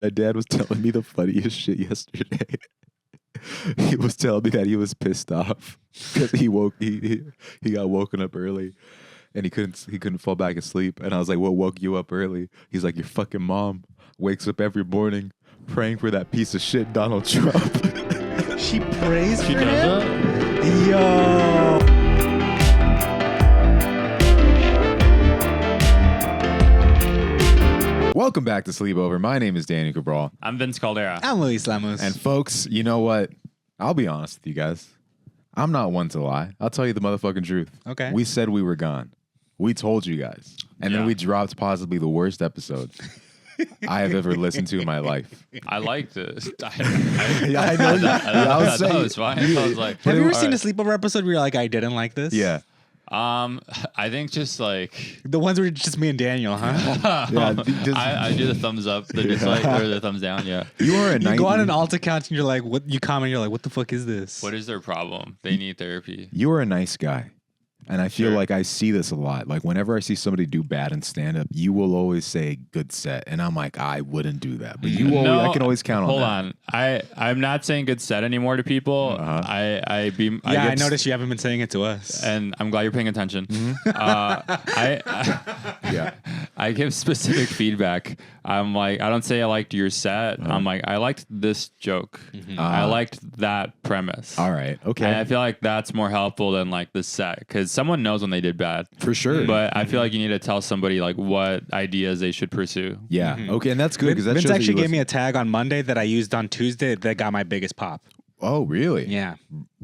My dad was telling me the funniest shit yesterday. He was telling me that he was pissed off because he got woken up early and he couldn't fall back asleep. And I was like, "What woke you up early?" He's like, "Your fucking mom wakes up every morning praying for that piece of shit Donald Trump." She prays She for does him? that? Yo. Welcome back to Sleepover. My name is Danny Cabral. I'm Vince Caldera. I'm Luis Lemos. And folks, you know what? I'll be honest with you guys. I'm not one to lie. I'll tell you the motherfucking truth. Okay. We said we were gone. We told you guys. And then Yeah. we dropped possibly the worst episode I have ever listened to in my life. I liked it. Yeah, I know. I was thought saying- it was fine. I was like, Have you ever all seen a right. sleepover episode where you're like, I didn't like this? Yeah. I think just like The ones where it's just me and Daniel, huh? Yeah, just- I do the thumbs up, the dislike, or the thumbs down. Yeah. You were a You go on an alt account and you're like, what? You comment, you're like, what the fuck is this? What is their problem? They need therapy. You were a nice guy. And I feel Sure. like I see this a lot. Like whenever I see somebody do bad in stand-up, you will always say good set. And I'm like, I wouldn't do that. But you always, I can always count on Hold that. on. I'm not saying good set anymore to people. Uh-huh. I I noticed you haven't been saying it to us. and I'm glad you're paying attention. Mm-hmm. Yeah. I give specific feedback. I'm like, I don't say I liked your set. Uh-huh. I'm like, I liked this joke. I liked that premise. All right. Okay. And I feel like that's more helpful than like the set because someone knows when they did bad. For sure. But I feel like you need to tell somebody like what ideas they should pursue. Yeah. Okay. And that's good because that Vince shows that actually you gave me listen. a tag on Monday that I used on Tuesday that got my biggest pop. Oh, really? Yeah.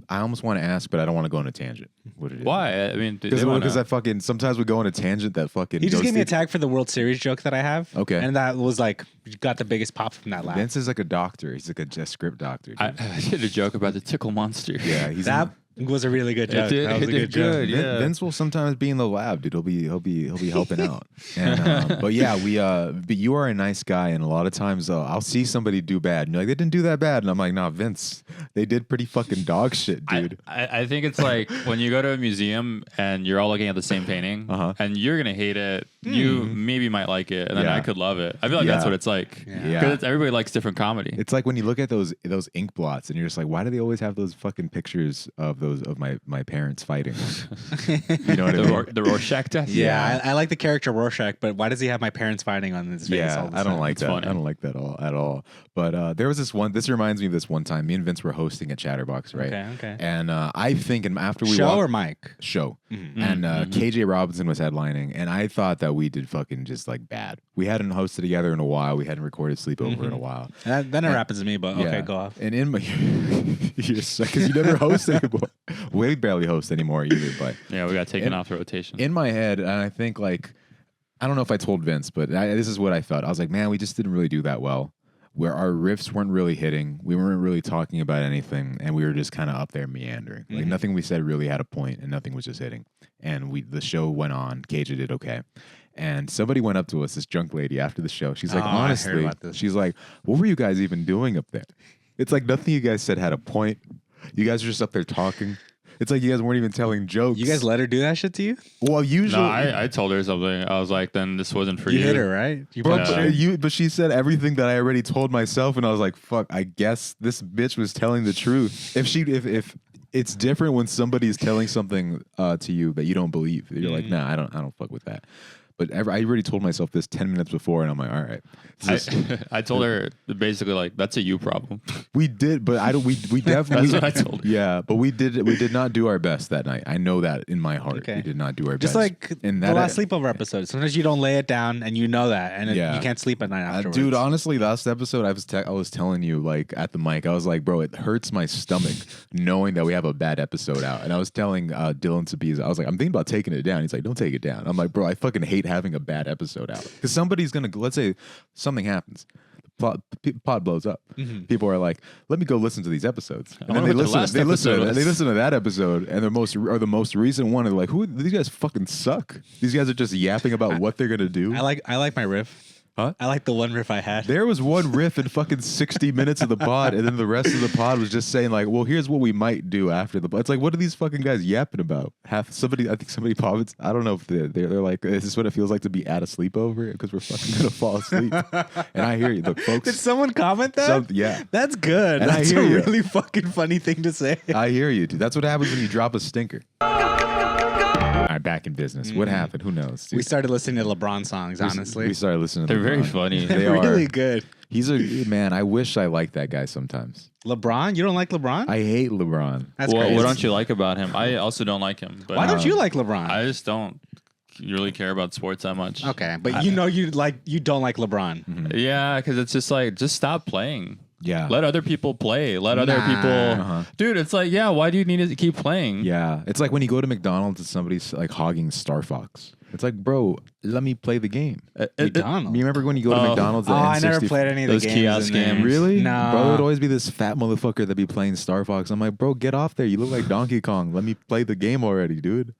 I almost want to ask, but I don't want to go on a tangent. What it is? Why? I mean, Because I fucking sometimes we go on a tangent that fucking. He just goes gave me a through- tag for the World Series joke that I have. Okay. And that was like, got the biggest pop from that laugh. Vince is like a doctor. He's like a script doctor. I did a joke about the tickle monster. Yeah, he's That was a really good joke. did- That was it a did good joke. good. Yeah. Vince will sometimes be in the lab, dude. He'll be helping out. And, but yeah, but you are a nice guy, and a lot of times I'll see somebody do bad, and you're like, they didn't do that bad, and I'm like, nah, Vince, they did pretty fucking dog shit, dude. I think it's like when you go to a museum and you're all looking at the same painting and you're going to hate it. You maybe might like it and then Yeah. I could love it. I feel like that's Yeah. what it's like. Yeah. Because everybody likes different comedy. It's like when you look at those ink blots, and you're just like, why do they always have those fucking pictures of my parents fighting? You know what I mean? The Rorschach test? Yeah, I like the character Rorschach, but why does he have my parents fighting on his face all Yeah, the I time? don't like It's that. funny. I don't like that at all. But there was this one. This reminds me of this one time. Me and Vince were hosting a Chatterbox, right? Okay. And I think, and after we Show walked, or Mike? show, and KJ Robinson was headlining, and I thought that we did fucking just like bad. We hadn't hosted together in a while. We hadn't recorded Sleepover in a while. That never happens to me, but okay, Yeah. go off. And in my, because you never host anymore. We barely host anymore either. But Yeah, we got taken off the rotation. in my head, and I think like, I don't know if I told Vince, but this is what I thought. I was like, man, we just didn't really do that well. Where our riffs weren't really hitting, we weren't really talking about anything, and we were just kind of up there meandering. Like nothing we said really had a point, and nothing was just hitting. And the show went on. KJ did okay. And somebody went up to us, this drunk lady, after the show. She's like, Oh, I heard honestly, about this. she's like, what were you guys even doing up there? It's like nothing you guys said had a point. You guys are just up there talking. It's like you guys weren't even telling jokes. You guys let her do that shit to you? well, usually, No, I told her something. I was like, then this wasn't for you. You hit her, right? You Bro, punched Yeah. her? but she said everything that I already told myself, and I was like, "Fuck!" I guess this bitch was telling the truth. If it's different when somebody's telling something to you that you don't believe, you're like, "Nah, I don't fuck with that." But I already told myself this 10 minutes before, and I'm like, "All right." I told her basically like, that's a you problem. We did, but I don't. We definitely. That's what I told her. Yeah, but we did not do our best that night. I know that in my heart, Okay. we did not do our Just best. like in the last sleepover episode. Sometimes you don't lay it down and you know that, and Yeah. you can't sleep at night afterwards. Dude, honestly, last episode I was telling you like at the mic, I was like, bro, it hurts my stomach knowing that we have a bad episode out. And I was telling Dylan Sabiz, I was like, I'm thinking about taking it down. He's like, don't take it down. I'm like, bro, I fucking hate having a bad episode out because somebody's gonna, let's say something happens. Pod blows up. People are like, "Let me go listen to these episodes," and then wonder they what the listen. last They listen. episode was. They listen to that episode, and the most recent one. And they're like, "Who? These guys fucking suck. These guys are just yapping about what they're gonna do." I like my riff. Huh? I like the one riff I had. There was one riff in fucking 60 minutes of the pod, and then the rest of the pod was just saying like, well, here's what we might do after the pod. It's like, what are these fucking guys yapping about? I think somebody comments, I don't know if they're like, is this what it feels like to be at a sleepover? Because we're fucking going to fall asleep. And I hear you. Look, folks. Did someone comment that? Yeah. That's good. And That's I hear a you. really fucking funny thing to say. I hear you, dude. That's what happens when you drop a stinker. All right, back in business. What happened? Who knows? Dude? We started listening to LeBron songs, honestly. We started listening to They're very LeBron. funny. They They're are. really good. He's a man. I wish I liked that guy sometimes. LeBron? You don't like LeBron? I hate LeBron. That's What crazy. don't you like about him? I also don't like him. But Why don't you like LeBron? I just don't really care about sports that much. Okay, but you don't like LeBron. Mm-hmm. Yeah, because it's just like, just stop playing. Yeah. Let other people play. Let other people. Dude, it's like, yeah, why do you need to keep playing? Yeah. It's like when you go to McDonald's and somebody's like hogging Star Fox. It's like, bro, let me play the game. McDonald's. You remember when you go to McDonald's? Oh, the I never N64 played any of the those games. kiosk in there. games. Really? No. Bro, it would always be this fat motherfucker that'd be playing Star Fox. I'm like, bro, get off there. You look like Donkey Kong. Let me play the game already, dude.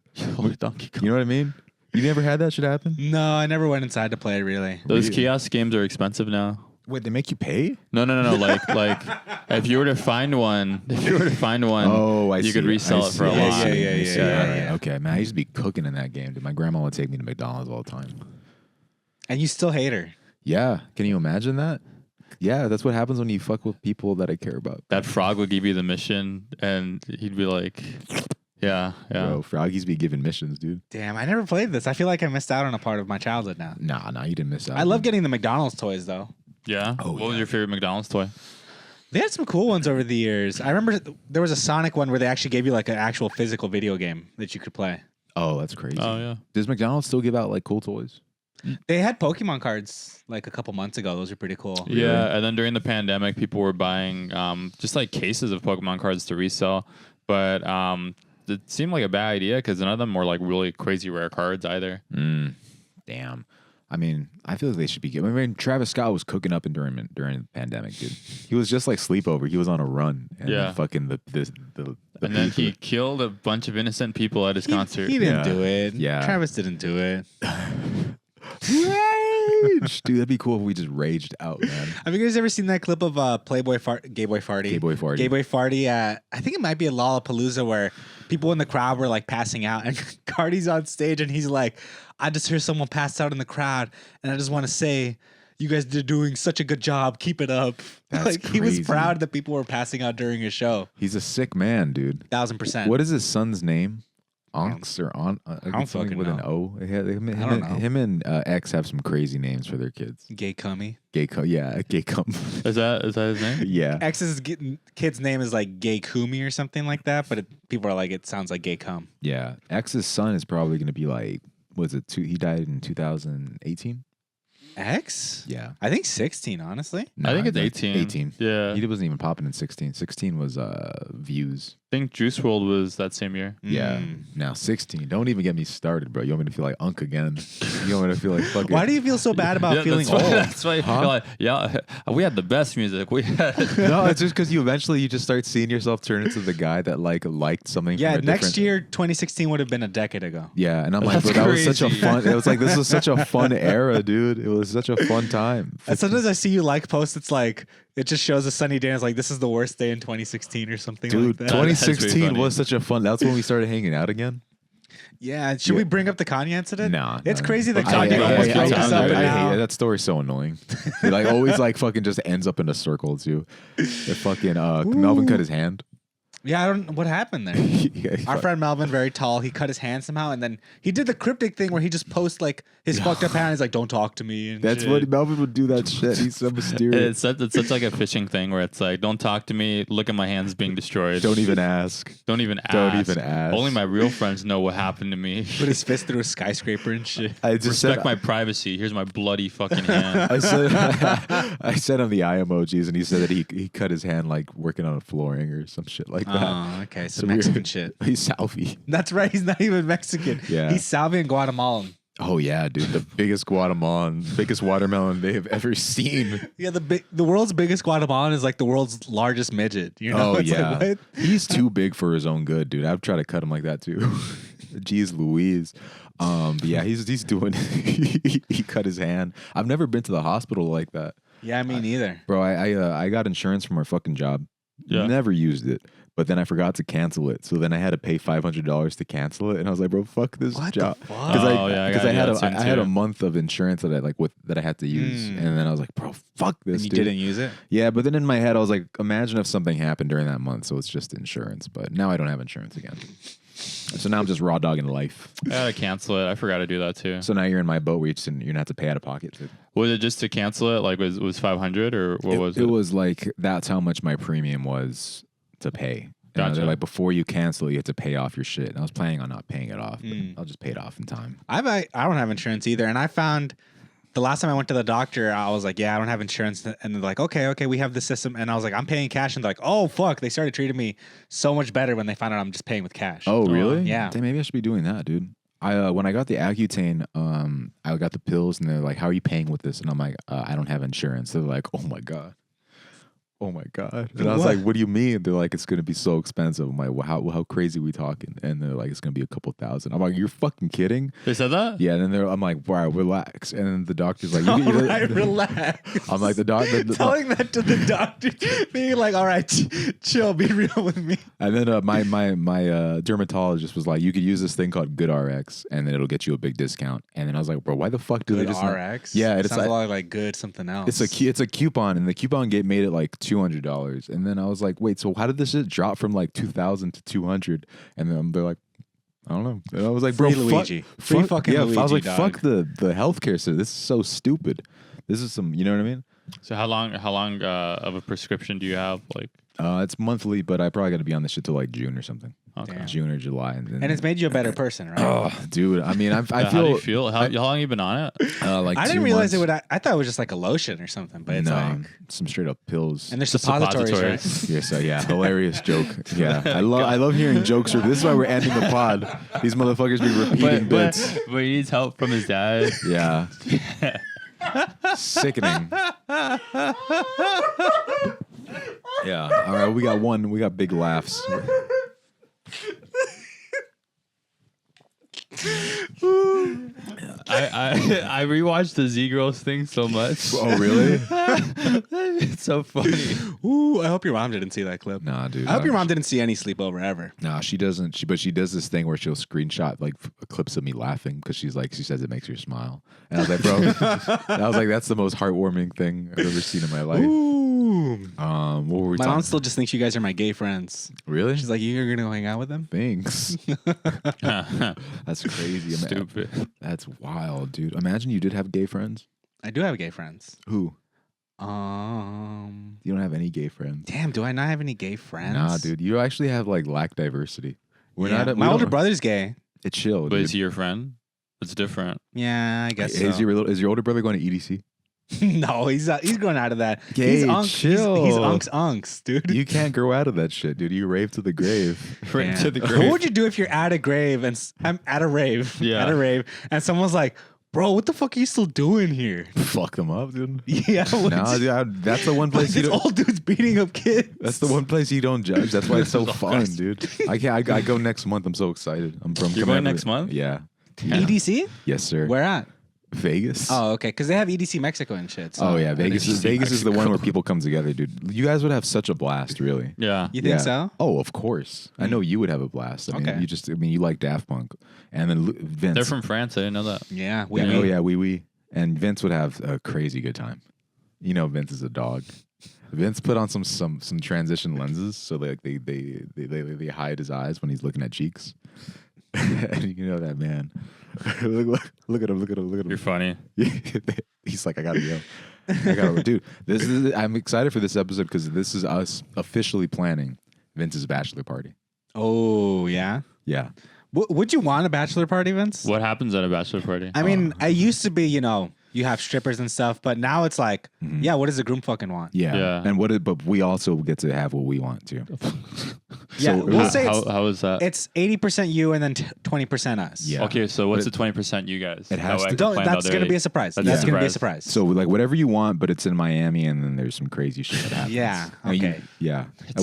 Donkey Kong. You know what I mean? You never had that shit happen? No, I never went inside to play it, really. Those kiosk games are expensive now. Wait, they make you pay? No. Like if you were to find one, Oh, I you see. could resell I it for a see. I lot. see. Yeah, I see. yeah, All right. yeah. Okay, man. I used to be cooking in that game, dude. My grandma would take me to McDonald's all the time. And you still hate her. Yeah. Can you imagine that? Yeah, that's what happens when you fuck with people that I care about. That frog would give you the mission, and he'd be like, yeah. Bro, Froggies be giving missions, dude. Damn, I never played this. I feel like I missed out on a part of my childhood now. Nah, you didn't miss out. I love getting the McDonald's toys, though. Yeah. Oh, What yeah. was your favorite McDonald's toy? They had some cool ones over the years. I remember there was a Sonic one where they actually gave you like an actual physical video game that you could play. Oh, that's crazy. Oh yeah. Does McDonald's still give out like cool toys? They had Pokemon cards like a couple months ago. Those are pretty cool. Yeah, and then during the pandemic, people were buying just like cases of Pokemon cards to resell, but it seemed like a bad idea because none of them were like really crazy rare cards either. Damn. I mean, I feel like they should be given. I mean, Travis Scott was cooking up during the pandemic, dude. He was just like sleepover. He was on a run. And Yeah. then fucking the And then he killed a bunch of innocent people at his concert. He didn't Yeah. do it. Yeah. Travis didn't do it. rage, dude. That'd be cool if we just raged out, man. Have you guys ever seen that clip of Gay Boy Farty? Gay Boy Farty. Gay Boy Farty at, I think it might be at Lollapalooza, where people in the crowd were like passing out, and Cardi's on stage and he's like, I just heard someone pass out in the crowd, and I just want to say, you guys are doing such a good job. Keep it up. That's Like he was crazy. proud that people were passing out during his show. He's a sick man, dude. 1000%. What is his son's name? Onks or on? I don't something fucking with an know. O. Him I don't know. and X have some crazy names for their kids. Gay Cummy? Gay cum. Is that his name? Yeah. X's kid's name is like Gay Kumi or something like that, but people are like, it sounds like Gay Cum. Yeah. X's son is probably going to be like, was it he died in 2018? X? Yeah. I think 16, honestly. I think it's 18. 18. Yeah. He wasn't even popping in 16. 16 was views. I think Juice WRLD was that same year. Yeah. Now 16. Don't even get me started, bro. You want me to feel like Unk again? You want me to feel like fucking. Why do you feel so bad about feeling that's old? Why, that's why you feel like, yeah, we had the best music. We had. No, it's just because you eventually just start seeing yourself turn into the guy that liked something. Yeah, from a next different- year, 2016 would have been a decade ago. Yeah, and I'm like, That's bro, that was such a crazy. fun. It was like this was such a fun era, dude. It was such a fun time. And sometimes I see you like posts. It's like it just shows a sunny day. And it's like this is the worst day in 2016 or something Dude, like that. 2016 funny. was such a fun. That's when we started hanging out again. Yeah, should we bring up the Kanye incident? Nah, it's no. crazy that I- Kanye I- almost I- broke I- us up. I and hate now- it. That story's so annoying. It like always like fucking just ends up in a circle too. It fucking Melvin cut his hand. Yeah, I don't know what happened there. Yeah, Our friend Melvin, very tall, he cut his hand somehow, and then he did the cryptic thing where he just posts like his fucked up hand. He's like, "Don't talk to me." And That's shit. what Melvin would do. That shit. He's so mysterious. It's such like a fishing thing where it's like, don't talk to me. Look at my hands being destroyed. Don't even ask. Don't even ask. Don't even ask. Only my real friends know what happened to me. Put his fist through a skyscraper and shit. I just Respect said my privacy. Here's my bloody fucking hand. I said I sent him the eye emojis, and he said that he cut his hand like working on a flooring or some shit like that. Oh, okay, so So Mexican weird. shit. He's Salvi. That's right. He's not even Mexican. Yeah. He's Salvi and Guatemalan. Oh yeah, dude, the biggest watermelon they have ever seen. Yeah, the world's biggest Guatemalan is like the world's largest midget. You know? Oh It's yeah, like, what? he's too big for his own good, dude. I've tried to cut him like that too. Jeez Louise. But yeah, he's doing. He cut his hand. I've never been to the hospital like that, Yeah, me neither. bro. I got insurance from our fucking job. Yeah. Never used it. But then I forgot to cancel it, so then I had to pay $500 to cancel it, and I was like, "Bro, fuck this What the job." fuck? Because Oh, yeah, I gotta do that soon, I had a too. month of insurance that I had to use, and then I was like, "Bro, fuck this." And you dude. didn't use it? Yeah, but then in my head, I was like, imagine if something happened during that month, so it's just insurance. But now I don't have insurance again, so now I'm just raw dogging life. I gotta cancel it. I forgot to do that too. So now you're in my boat where you're gonna have to pay out of pocket. Was it just to cancel it? Like was 500 or what was it? It was like that's how much my premium was to pay. You know, Gotcha. they're like, before you cancel, you have to pay off your shit. And I was planning on not paying it off, but I'll just pay it off in time. I don't have insurance either. And I found the last time I went to the doctor, I was like, yeah, I don't have insurance. And they're like, okay, we have the system. And I was like, I'm paying cash. And they're like, oh, fuck. They started treating me so much better when they found out I'm just paying with cash. Oh, really? yeah. Damn, maybe I should be doing that, dude. When I got the Accutane, I got the pills, and they're like, "How are you paying with this?" And I'm like, "I don't have insurance." They're like, "Oh my god." Oh my god! And I was What? like, "What do you mean?" They're like, "It's gonna be so expensive." I'm like, well, how crazy are we talking?" And they're like, "It's gonna be a couple thousand." I'm like, "You're fucking kidding?" They said that? Yeah. And then I'm like, "All right, relax." And then the doctor's like, All you right, relax. I'm like, the doctor. Telling that to the doctor, being like, all right, chill, be real with me. And then my dermatologist was like, "You could use this thing called GoodRx, and then it'll get you a big discount." And then I was like, "Bro, why the fuck do they Good just not-" RX? Yeah, It it's sounds like, a lot like good something else. it's a coupon, and the coupon made it like $200. And then I was like, "Wait, so how did this shit drop from like 2,000 to 200?" And then they're like, "I don't know." And I was like, Free "Bro, Luigi. fuck, Free fucking yeah." I was Luigi, like, dog. "Fuck the healthcare system. This is so stupid. This is some, you know what I mean?" So how long of a prescription do you have? Like, It's monthly, but I probably got to be on this shit till like June or something. okay. Damn. June or July, and then. And it's made you a better person, right? Oh, dude. I mean, I How feel do you feel? How long have you been on it? like I 2 didn't realize months. I thought it was just like a lotion or something, but it's No, like, some straight up pills. and there's Just suppositories, right? suppositories. Yes, yeah, hilarious joke. Yeah, I love hearing jokes. This is why we're ending the pod. These motherfuckers be repeating bits. but he needs help from his dad. Yeah, sickening. Yeah. All right, we got one. We got big laughs. I rewatched the Z Girls thing so much. Oh, really? It's so funny. Ooh, I hope your mom didn't see that clip. Nah, dude. I hope your mom didn't see any sleepover ever. Nah, she doesn't. But she does this thing where she'll screenshot like clips of me laughing because she says it makes her smile. And I was like, bro, and I was like, that's the most heartwarming thing I've ever seen in my life. Ooh. What were we My talking? mom still just thinks you guys are my gay friends. Really? She's like, you're gonna go hang out with them? Thanks. That's crazy. Stupid. That's wild, dude. Imagine you did have gay friends. I do have gay friends. Who? Um, You don't have any gay friends. damn, do I not have any gay friends? Nah, dude. You actually have like lack diversity. We're Yeah. not. My older brother's gay. It's chill, But dude. is he your friend? It's different. Yeah, I guess Is so. your older brother going to EDC? No, he's going out of that. Gay, he's chill. He's unks, dude. You can't grow out of that shit, dude. You rave to the grave. Right Yeah. to the What grave. would you do if you're at a grave and I'm at a rave? Yeah. At a rave, and someone's like, "Bro, what the fuck are you still doing here?" Fuck them up, dude. Yeah, Nah, dude, that's the one place you It's don't. old dudes beating up kids. That's the one place you don't judge. That's why it's so fun, dude. I can't. I go next month. I'm so excited. I'm from. You're going next month? Yeah. EDC? Yes, sir. Where at? Vegas. Oh, okay, because they have EDC Mexico and shit. So. Oh yeah, Vegas is EDC the one where Mexico. people come together, dude. You guys would have such a blast, really. Yeah. You think Yeah. so? Oh, of course. I know you would have a blast. I mean, Okay. you like Daft Punk, and then Vince. They're from France. I didn't know that. Yeah. Yeah, oh yeah, we. And Vince would have a crazy good time. You know, Vince is a dog. Vince put on some transition lenses, so they hide his eyes when he's looking at cheeks. And you know that man. look at him. You're funny. He's like, I gotta go. Dude, I'm excited for this episode because this is us officially planning Vince's bachelor party. Oh yeah. Yeah. Would you want a bachelor party, Vince? What happens at a bachelor party? I mean, I used to be, you have strippers and stuff, but now it's like, yeah, what does the groom fucking want? Yeah. Yeah. But we also get to have what we want too. Yeah, So, we'll say how is that? it's 80% you and then 20% us. Yeah. Okay, so what's But the 20% you guys? it has That way I to- can Don't, plan that's out going to their- be a surprise. That's That's a going to be a surprise. surprise. So like whatever you want, but it's in Miami, and then there's some crazy shit that happens. Yeah, And okay.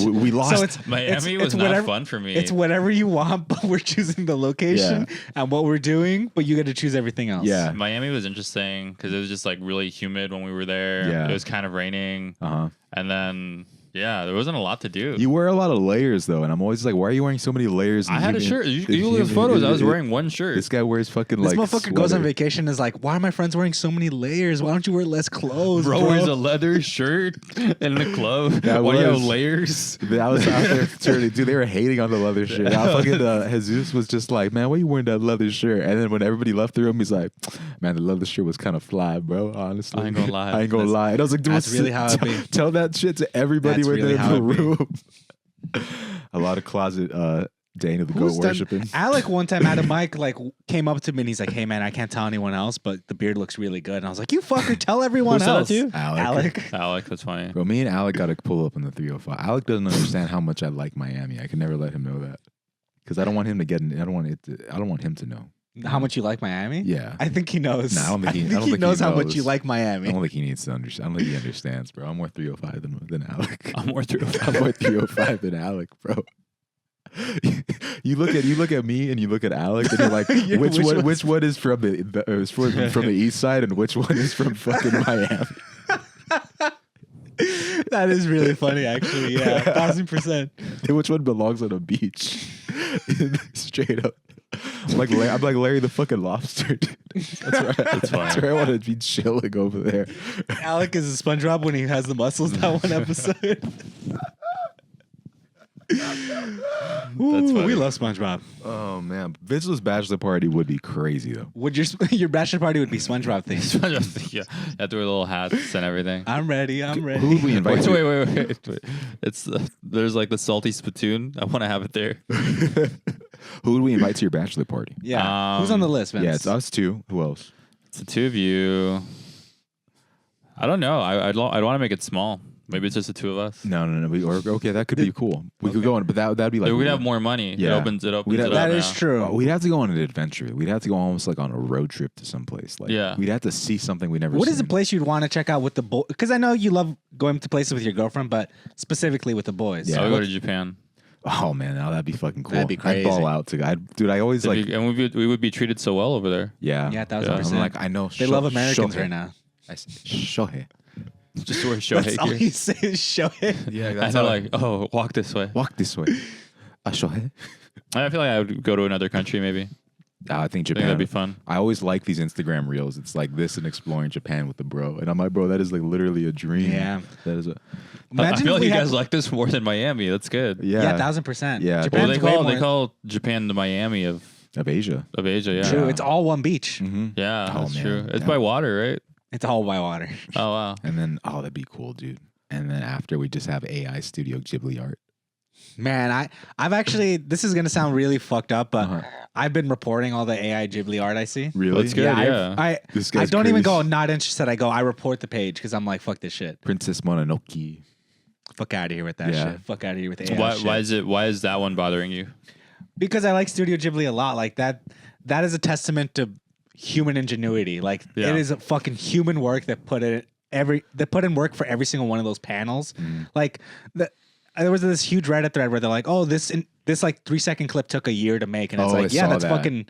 We lost. So it's Miami it's was not fun for me. It's whatever you want, but we're choosing the location and what we're doing, but you get to choose everything else. Yeah. Miami was interesting because it was just like really humid when we were there. Yeah. It was kind of raining. Uh-huh. And then, yeah, there wasn't a lot to do. You wear a lot of layers though, and I'm always like, why are you wearing so many layers? I had a shirt. You look at the photos. I was wearing one shirt. This guy wears fucking This like motherfucker goes on sweater. vacation and is like, why are my friends wearing so many layers? Why don't you wear less clothes, Bro bro? wears a leather shirt in the club. That Why do you have was- layers? I was out there turning, dude. They were hating on the leather shirt. I fucking Jesus was just like, man, why you wearing that leather shirt? And then when everybody left the room, he's like, man, the leather shirt was kind of fly, bro. Honestly, I ain't gonna lie. I ain't gonna lie. And I was like, dude, That's really how it be. tell that shit to everybody That's when really they're how in the it be. room. A lot of closet Dane the Who's goat done- worshiping. Alec one time at a mic like came up to me and he's like, "Hey man, I can't tell anyone else, but the beard looks really good." And I was like, "You fucker, tell everyone Who said that else." to you? Alec. Alec, that's funny. Bro, me and Alec got to pull up in the 305. Alec doesn't understand how much I like Miami. I can never let him know that because I don't want him to get. I don't want him to know. How much you like Miami? Yeah. I think he knows. Nah, I don't think he- I don't he think he knows how much knows. you like I Miami. don't think he needs to understand. I don't think he understands, bro. I'm more 305 than Alec. I'm more through. I'm more 305 than Alec, bro. You look at me and you look at Alec and you're like, Yeah, which one is from from the east side and which one is from fucking Miami? That is really funny, actually. Yeah, 1000%. And which one belongs on a beach? Straight up. I'm like Larry the fucking lobster, dude. That's right. That's fine. That's where I want to be chilling over there. Alec is a SpongeBob when he has the muscles. That one episode. Ooh, funny. we love SpongeBob. Oh man, Vince's bachelor party would be crazy though. Would your bachelor party would be SpongeBob themed? Yeah, have to wear little hats and everything. I'm ready. Who would we invite? Wait. It's there's like the salty spittoon. I want to have it there. Who would we invite to your bachelor party? Yeah. Who's on the list, Vince? Yeah, it's us two. Who else? It's the two of you. I don't know. I'd want to make it small. Maybe it's just the two of us. No. Okay, that could be cool. We could go on, but that'd be like We'd have more money. Yeah. It opens it up. That is now. true. We'd have to go on an adventure. We'd have to go almost like on a road trip to someplace. Like, Yeah. we'd have to see something we never. What seen. is a place you'd want to check out with the boys? Because I know you love going to places with your girlfriend, but specifically with the boys. Yeah. I would go to Japan. Oh man, now that'd be fucking cool. That'd be crazy. I'd ball out to. Dude, I always like. And we would be treated so well over there. Yeah. Yeah, I'm 1000%. like, I know. They love Americans right now. I say, Shohei. Just wear That's Shohei all gear. you say is Shohei. Yeah, And they're like, oh, walk this way. walk this way. Shohei. I feel like I would go to another country maybe. I think I think Japan. that'd be fun. I always like these Instagram reels. It's like this and exploring Japan with the bro. And I'm like, bro, that is like literally a dream. Yeah. That is a. I Imagine feel if like we you had- guys like this more than Miami. That's good. Yeah. Yeah, 1000%. Yeah. Well, Japan's way more. they call Japan the Miami of Of Asia. Asia. Yeah. True. Yeah. It's all one beach. Mm-hmm. Yeah, Oh, that's man. true. It's Yeah. by water, right? It's all by water. Oh wow. And then, that'd be cool, dude. And then after we just have AI Studio Ghibli art. Man, I've actually, this is going to sound really fucked up, but Uh-huh. I've been reporting all the AI Ghibli art I see. Really? That's good. Yeah. This I guy's don't even crazy. go not interested. I go, I report the page because I'm like, fuck this shit. Princess Mononoke. Fuck out of here with that Yeah. shit. Fuck out of here with AI Why, shit. why is that one bothering you? Because I like Studio Ghibli a lot. Like that is a testament to human ingenuity. Like Yeah. it is a fucking human work that put in work for every single one of those panels. Like there was this huge Reddit thread where they're like, "Oh, this like 3-second clip took a year to make," and it's Oh, like, I yeah, saw that's that. fucking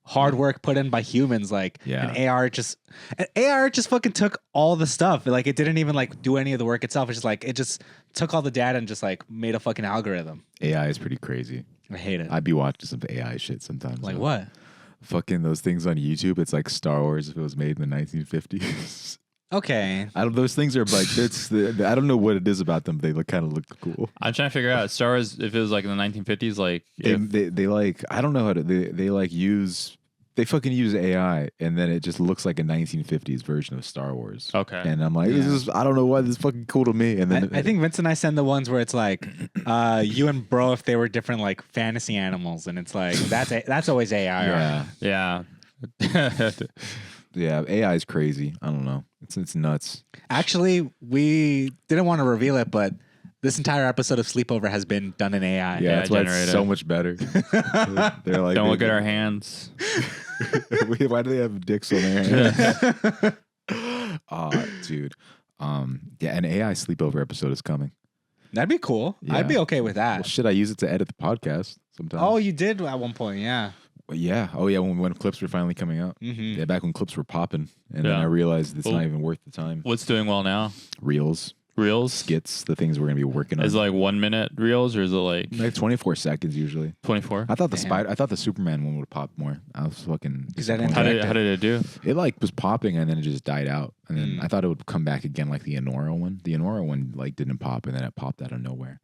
hard work put in by humans. Like, Yeah. and AR just fucking took all the stuff. Like, it didn't even like do any of the work itself. It's just like it just took all the data and just like made a fucking algorithm. AI is pretty crazy. I hate it. I'd be watching some AI shit sometimes. Like though. what? Fucking those things on YouTube. It's like Star Wars if it was made in the 1950s. Okay. Those things are like I don't know what it is about them. They kind of look cool. I'm trying to figure out Star Wars if it was like in the 1950s, like They like I don't know how to they like use they fucking use AI and then it just looks like a 1950s version of Star Wars. Okay. And I'm like, this is I don't know why this is fucking cool to me. And then I think Vince and I send the ones where it's like you and bro if they were different like fantasy animals, and it's like that's always AI. yeah. yeah. Yeah, AI is crazy. I don't know. It's nuts. Actually, we didn't want to reveal it, but This entire episode of Sleepover has been done in AI. Yeah, that's why it's generated. so much better. They're like, Don't look at our hands. Why do they have dicks on their hands? Dude. Yeah, an AI sleepover episode is coming. That'd be cool. Yeah. I'd be okay with that. Well, should I use it to edit the podcast sometimes? Oh, you did at one point, yeah. Yeah. Oh, yeah. When clips were finally coming out. Mm-hmm. Yeah, back when clips were popping, and then Yeah. I realized it's Well, not even worth the time. What's doing well now? Reels, Reels? skits, the things we're gonna be working on. Is it like 1 minute reels or is it like Like 24 seconds usually. 24? I thought Damn. I thought the Superman one would pop more. I was fucking. Is that disappointed. How did it do? It like was popping and then it just died out, and then Mm. I thought it would come back again like the Enora one. The Enora one like didn't pop, and then it popped out of nowhere.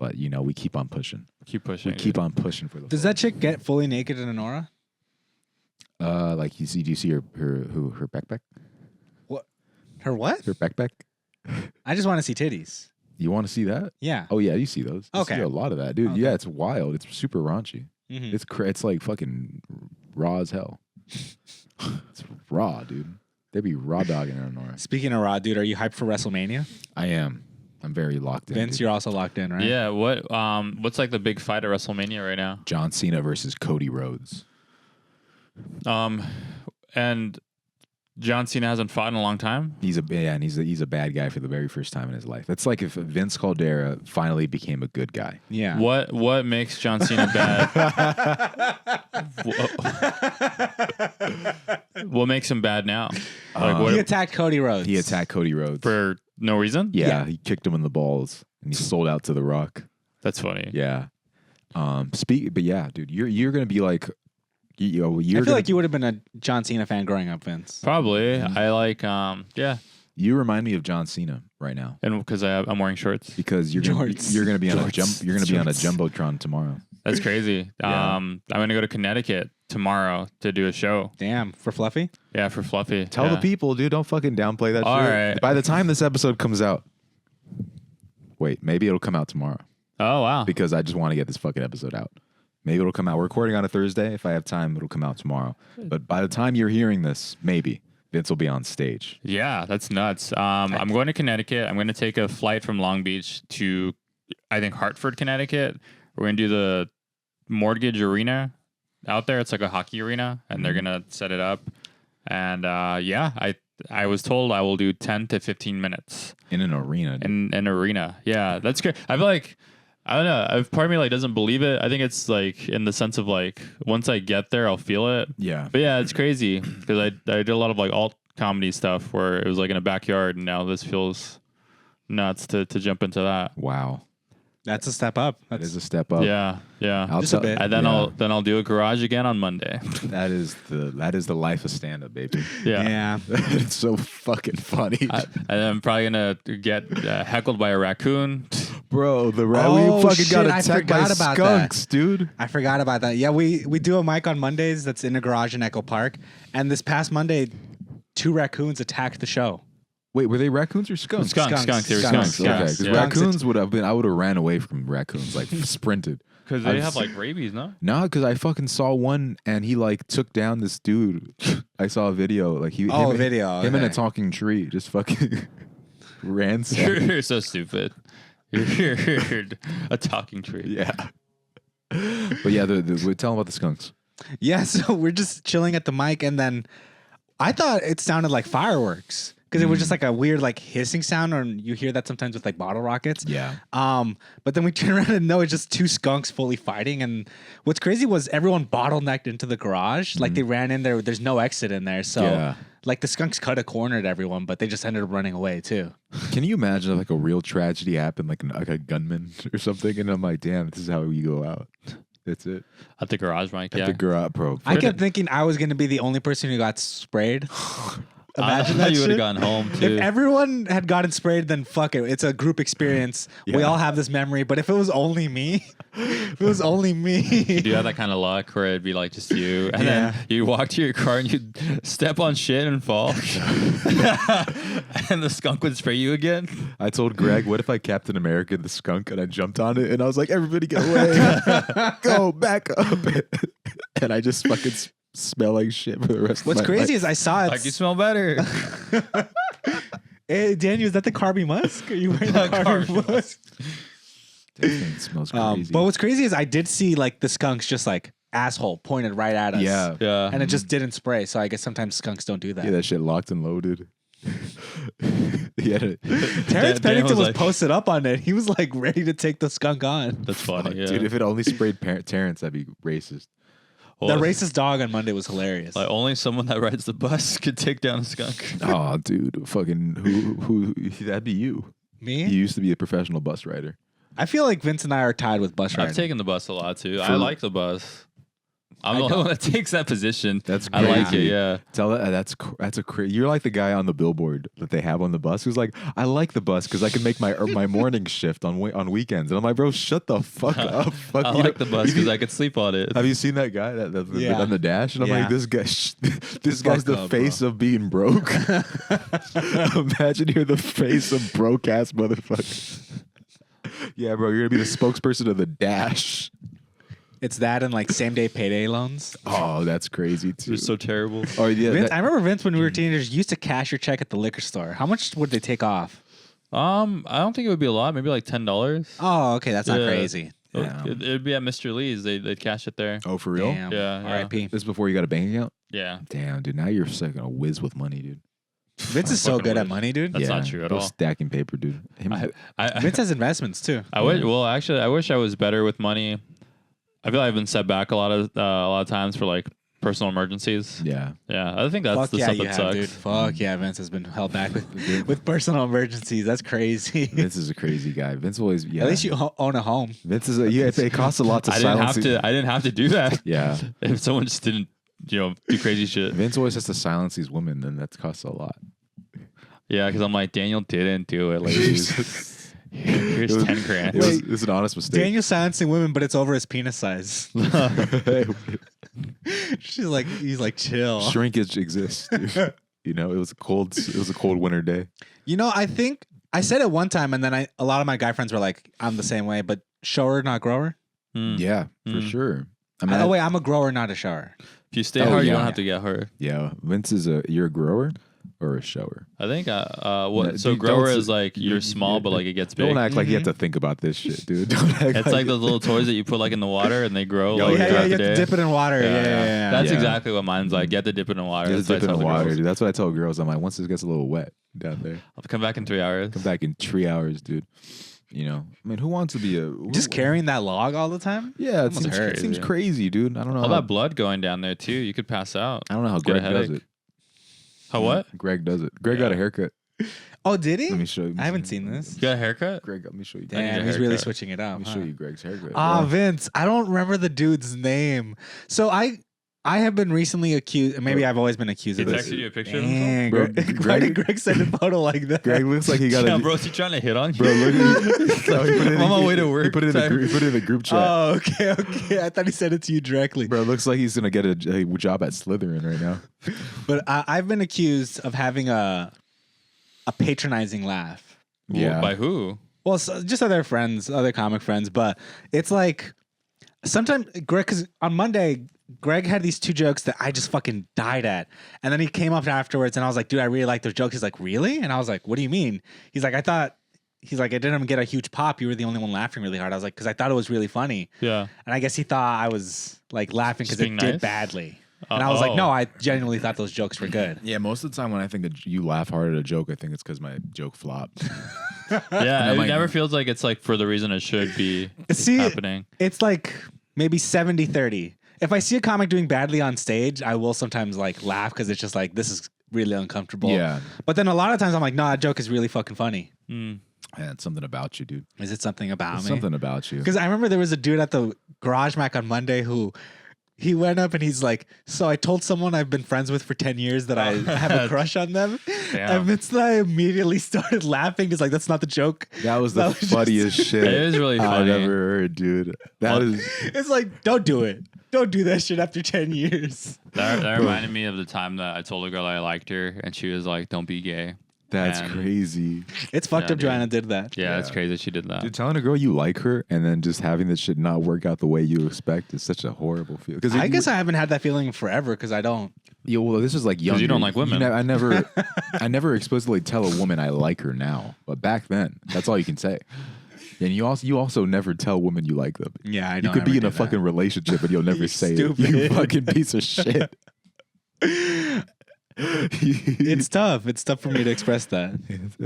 But you know, we keep on pushing. Keep pushing. We keep on pushing for the. Does that chick get fully naked in an aura? Like do you see her backpack? Her what? Her backpack. I just want to see titties. You want to see that? Yeah. Oh yeah, you see those. You Okay. see a lot of that, dude. Okay. Yeah, it's wild. It's super raunchy. Mhm. It's like fucking raw as hell. It's raw, dude. They be raw dogging her Nora. Speaking of raw, dude, are you hyped for WrestleMania? I am. I'm very locked in. Vince, dude. you're also locked in, right? Yeah, what's like the big fight at WrestleMania right now? John Cena versus Cody Rhodes. And John Cena hasn't fought in a long time. He's a bad guy for the very first time in his life. That's like if Vince Caldera finally became a good guy. Yeah. What makes John Cena bad? What makes him bad now? Like He what attacked Cody Rhodes. He attacked Cody Rhodes. for no reason? yeah, he kicked him in the balls and he sold out to The Rock. That's funny. Yeah. But yeah, dude, you're gonna be like, you're I feel gonna, like you would have been a John Cena fan growing up, Vince. Probably. I like yeah, you remind me of John Cena right now and because I'm wearing shorts. because you're gonna Jorts. you're gonna be on Jorts. you're gonna be on a Jorts. jumbotron tomorrow. That's crazy. Yeah. I'm gonna go to Connecticut tomorrow to do a show. Damn, for Fluffy? Yeah, for Fluffy. Tell yeah. the people, dude. Don't fucking downplay that All shit. right. By the time this episode comes out, wait, maybe it'll come out tomorrow Oh wow. because I just want to get this fucking episode out. Maybe it'll come out. We're recording on a Thursday. If I have time, it'll come out tomorrow. But by the time you're hearing this, maybe Vince will be on stage. Yeah, that's nuts. I'm going to Connecticut. I'm going to take a flight from Long Beach to, I think, Hartford, Connecticut. We're going to do the Mortgage Arena out there. It's like a hockey arena, and they're going to set it up. And yeah, I was told I will do 10 to 15 minutes In an arena. dude. in an arena. Yeah, that's great. I feel like, I don't know. Part of me like doesn't believe it. I think it's like in the sense of like once I get there, I'll feel it. Yeah. But yeah, it's crazy because I did a lot of like alt comedy stuff where it was like in a backyard, and now this feels nuts to jump into that. Wow. That's a step up. That That's is a step up. Yeah, yeah. I'll Just a tell- bit. And then yeah. I'll do a garage again on Monday. That is the life of stand up, baby. Yeah. yeah. It's so fucking funny. And I'm probably gonna get heckled by a raccoon. Bro, Oh, we fucking shit, got I attacked by forgot about skunks, dude. I forgot about that. Yeah, we do a mic on Mondays that's in a garage in Echo Park. And this past Monday, 2 raccoons attacked the show. Wait, were they raccoons or skunks? Skunks. They were Skunks. skunks. Okay, Yeah. because Yeah. raccoons would have been. I would have ran away from raccoons, like sprinted. Because I they was- have like rabies, no? No, because I fucking saw one and he like took down this dude. I saw a video, like he. Oh, him, a video. Him and a okay. talking tree just fucking ran. You're so stupid. You're a talking tree. Yeah. But yeah, we're telling about the skunks. Yeah, so we're just chilling at the mic, and then I thought it sounded like fireworks because it was just like a weird like hissing sound, or you hear that sometimes with like bottle rockets. Yeah. But then we turn around and no, it's just 2 skunks fully fighting. And what's crazy was everyone bottlenecked into the garage. Like they ran in there. There's no exit in there, so Yeah. like the skunks could have cornered everyone, but they just ended up running away too. Can you imagine if like a real tragedy happened, like a gunman or something? And I'm like, damn, this is how we go out. That's it. At the garage mic, At yeah. the garage, bro. I kept thinking I was gonna be the only person who got sprayed. Imagine that you would shit. have gone home too. If everyone had gotten sprayed, then fuck it. It's a group experience. We Yeah. all have this memory. But if it was only me, if it was only me. Do you have that kind of luck where it'd be like just you, and Yeah. then you walk to your car and you step on shit and fall, and the skunk would spray you again? I told Greg, what if I Captain America the skunk and I jumped on it and I was like, everybody get away. Go back up. And I just fucking smell like shit for the rest What's of my crazy life. is I saw it. Like you smell better. Hey, Daniel, is that the Carby Musk? Are you wearing the Carby Musk? That thing smells crazy. But what's crazy is I did see like the skunks just like asshole pointed right at us. Yeah. Yeah. And it just didn't spray. So I guess sometimes skunks don't do that. Yeah, that shit locked and loaded. Yeah. Terrence Dan Pennington was was like- posted up on it. He was like ready to take the skunk on. That's funny. Yeah. Dude, if it only sprayed Terrence, that'd be racist. Well, The racist dog on Monday was hilarious. Like only someone that rides the bus could take down a skunk. Oh, dude, fucking who? That'd be you. Me? You used to be a professional bus rider. I feel like Vince and I are tied with bus riding. I've taken the bus a lot too. For- I like the bus. I'm the only one that takes that position. That's I like it. crazy. Yeah. Tell that that's a crazy. You're like the guy on the billboard that they have on the bus who's like, I like the bus because I can make my morning shift on weekends. And I'm like, bro, shut the fuck up. Fuck, I you like know- the bus because I could sleep on it. Have you seen that guy Yeah. on the dash? And I'm Yeah. like, this guy, this guy's the up, face of being broke. Imagine you're the face of broke ass motherfucker. Yeah, bro, you're gonna be the spokesperson of the dash. It's that and like same day payday loans. Oh, that's crazy too. They're so terrible. Oh yeah, Vince, I remember Vince when we were teenagers used to cash your check at the liquor store. How much would they take off? I don't think it would be a lot. Maybe like $10. Oh, okay, that's not Yeah. crazy. Yeah. It'd be at Mr. Lee's. They'd cash it there. Oh, for real? Damn. Yeah, yeah. R.I.P. This is before you got a bank account? Yeah. Damn, dude. Now you're such a whiz with money, dude. Vince is so Fucking good at wish. money, dude. That's not true at bro, all. Stacking paper, dude. Him, I Vince has investments too. wish. Well, actually, I wish I was better with money. I feel like I've been set back a lot of times for like personal emergencies. yeah. Yeah, I think that's Fuck the yeah, stuff you that have, sucks. dude. Fuck yeah, Vince has been held back with personal emergencies. That's crazy. Vince is a crazy guy. Vince always, yeah. At least you own a home. Vince is it costs a lot to I didn't silence. have to. I didn't have to do that. Yeah. If someone just didn't, do crazy shit. Vince always has to silence these women, then that costs a lot. Yeah, because I'm like, Daniel didn't do it, ladies. Here's It was- 10 grand. It was an honest mistake. Daniel's silencing women, but it's over his penis size. He's like, chill. Shrinkage exists. Dude. You know, it was a cold winter day. You know, I think I said it one time, and then a lot of my guy friends were like, "I'm the same way," but shower, not grower. Mm. Yeah, for Mm. sure. Oh wait, I'm a grower, not a shower. If you stay Oh, hard, you yeah. don't have to get hurt. Yeah, Vince is you're a grower or a shower. I think. No, So dude, grower don't- is like you're small, but like it gets big. Don't act like you have to think about this shit, dude. Don't act It's like those little toys that you put like in the water and they grow. Oh, like, yeah, You throughout the have to day. dip it in water. Yeah. That's Yeah. exactly what mine's like. You have to dip it in water. Just That's dip what it I in tell the water, girls. dude. That's what I tell girls. I'm like, once it gets a little wet down there, I'll come back in 3 hours. come back in 3 hours, dude. You know, I mean, who wants to be Just carrying that log all the time. Yeah, it Almost seems, hurt. it seems crazy, dude. I don't know. All how, that blood going down there too. You could pass out. I don't know how Get a Greg does headache. it. How what? Greg does it. Greg got a Yeah. haircut. Oh, did he? Let me show you. I haven't seen this. You got a haircut? Greg, let me show you. I need Damn, a he's really haircut. switching it up. Let me show you Greg's haircut. Ah, bro. Vince, I don't remember the dude's name. So I have been recently accused, and maybe I've always been accused He of this. texted you a picture of himself? Dang, Bro, Why did Greg send a photo like that? Greg looks like he got Yeah, a. bro, is he trying to hit on you? Bro, look at no, he put it in, I'm on my way to He work. put it in the group. He put it in the group chat. Oh, okay. I thought he sent it to you directly. Bro, looks like he's gonna get a job at Slytherin right now. But I've been accused of having a patronizing laugh. Yeah. By who? Well, just other friends, other comic friends, but it's like sometimes Greg, because on Monday, Greg had these two jokes that I just fucking died at. And then he came up afterwards and I was like, dude, I really like those jokes. He's like, really? And I was like, what do you mean? He's like, I didn't get a huge pop. You were the only one laughing really hard. I was like, because I thought it was really funny. Yeah. And I guess he thought I was like laughing because Just it being did nice? badly. And I was like, Oh. no, I genuinely thought those jokes were good. Yeah, most of the time when I think that you laugh hard at a joke, I think it's because my joke flopped. Yeah, I'm it like- never feels like it's like for the reason it should be See, happening. it's like maybe 70-30. If I see a comic doing badly on stage, I will sometimes like laugh because it's just like, this is really uncomfortable. Yeah. But then a lot of times I'm like, no, that joke is really fucking funny. Mm. Yeah, it's something about you, dude. Is it something about It's me? something about you. Because I remember there was a dude at the Garage Mac on Monday who he went up and he's like, so I told someone I've been friends with for 10 years that I have a crush on them. Damn. And Vince and I immediately started laughing. He's like, that's not the joke. That was the That was just- funniest shit It is really I've funny. ever heard, dude. That is. It's like, don't do it. Don't do that shit after 10 years. That reminded me of the time that I told a girl I liked her, and she was like, "Don't be gay." That's Man. crazy. It's fucked Yeah, up dude. Joanna did that. Yeah, it's Yeah. crazy she did that. Dude, telling a girl you like her and then just having this shit not work out the way you expect is such a horrible feel. Because I guess I haven't had that feeling forever because I don't. Yo, well, this is like young. you don't like women. I never explicitly tell a woman I like her now, but back then, that's all you can say. And you also never tell women you like them. Yeah, I You don't could be ever in a do that. fucking relationship, but you'll never say it. You stupid. fucking piece of shit. It's tough. It's tough for me to express that.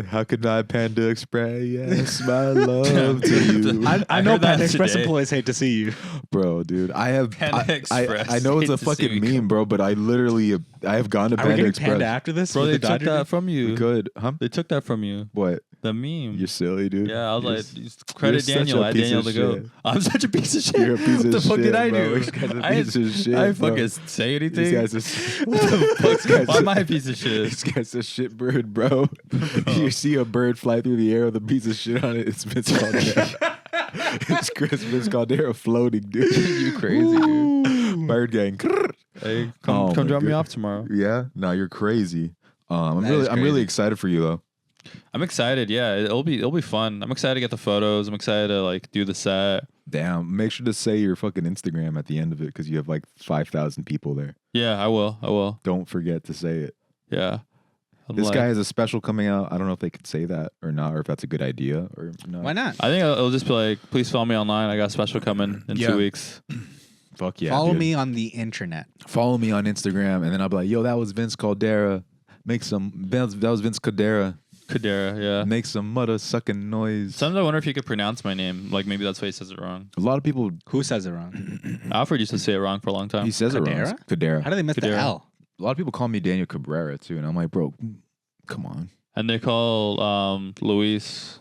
How could I Panda express my love to you? I know heard that Panda Express today. employees hate to see you. Bro, dude, Panda Express I know it's a hate to see fucking me meme, bro, but I have gone to Are we Panda getting Express. Panda after this? Bro, with they the took Dodger that from We you. could, huh? They took that from you. What? The meme. You're silly, dude. Yeah, I was You're like, credit such Daniel. a I piece Daniel of to go. shit. I'm such a piece of shit. You're a piece what of the fuck shit, did I bro. do? This guy's a I piece of shit, I bro. fucking say anything. This guy's a What the fuck? This guy's Why a- am I a piece of shit? This guy's a shit bird, bro. You see a bird fly through the air with a piece of shit on it. It's Vince Caldera. It's Vince Caldera floating, dude. You crazy, dude. Bird gang. Hey, Oh come my drop me goodness. off tomorrow. Yeah, no, you're crazy. I'm That really is I'm really crazy. excited for you though. I'm excited. Yeah, it'll be fun. I'm excited to get the photos. I'm excited to like do the set. Damn, make sure to say your fucking Instagram at the end of it because you have like 5,000 people there. Yeah, I will. Don't forget to say it. Yeah. I'm This like- guy has a special coming out. I don't know if they could say that or not, or if that's a good idea or not. Why not? I think it'll just be like, please follow me online. I got a special coming in Yeah. 2 weeks. Fuck yeah. Follow dude. me on the internet. Follow me on Instagram, and then I'll be like, yo, that was Vince Caldera. That was Vince Caldera. Kadera, yeah. Make some mother sucking noise. Sometimes I wonder if you could pronounce my name. Like maybe that's why he says it wrong. A lot of people, Who says it wrong? Alfred used to say it wrong for a long time. he says it wrong. Cadera? Cadera. How do they miss the Cadera. L? A lot of people call me Daniel Cabrera too, and I'm like, bro, come on, And they call Luis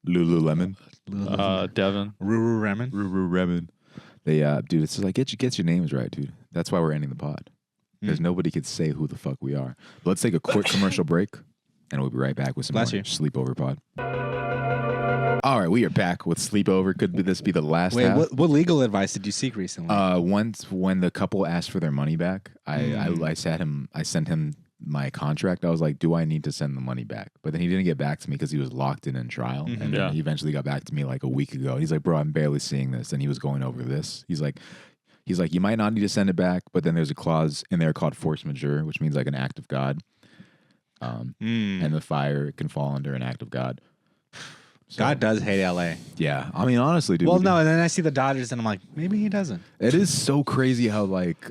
Lululemon, Devin. Ruru Remen. Ruru Remen. They, dude, it's just like get your names right, dude. That's why we're ending the pod because nobody could say who the fuck we are. But let's take a quick commercial break, and we'll be right back with some Bless more you. Sleepover Pod. All right, we are back with Sleepover. Could this be the last? Wait, half? what legal advice did you seek recently? Once when the couple asked for their money back, I sent him my contract. I was like, do I need to send the money back? But then he didn't get back to me because he was locked in trial. And then Yeah. he eventually got back to me like a week ago. He's like, bro, I'm barely seeing this. And he was going over this. He's like, you might not need to send it back, but then there's a clause in there called force majeure, which means like an act of God. And the fire can fall under an act of God. So, God does hate LA. yeah. I mean, honestly, dude. Well, we no, do. and then I see the Dodgers, and I'm like, maybe he doesn't. It is so crazy how like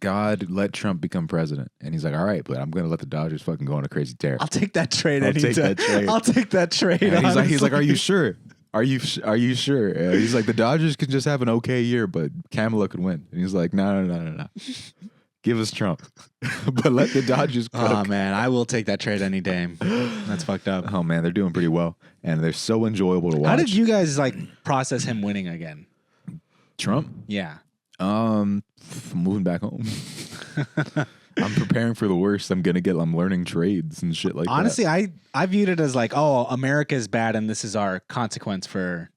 God let Trump become president, and he's like, "All right, but I'm gonna let the Dodgers fucking go on a crazy tear." I'll take that trade I'll anytime. take that trade. I'll take that trade. And he's like, honestly. "Are you sure? Are you sure?" And he's like, "The Dodgers can just have an okay year, but Kamala could win." And he's like, "No. Give us Trump, but let the Dodgers cook." Oh man, I will take that trade any day. That's fucked up. Oh man, they're doing pretty well, and they're so enjoyable to watch. How did you guys like process him winning again? Trump? Yeah. Moving back home. I'm preparing for the worst. I'm learning trades and shit like Honestly, I viewed it as like, oh, America is bad, and this is our consequence for,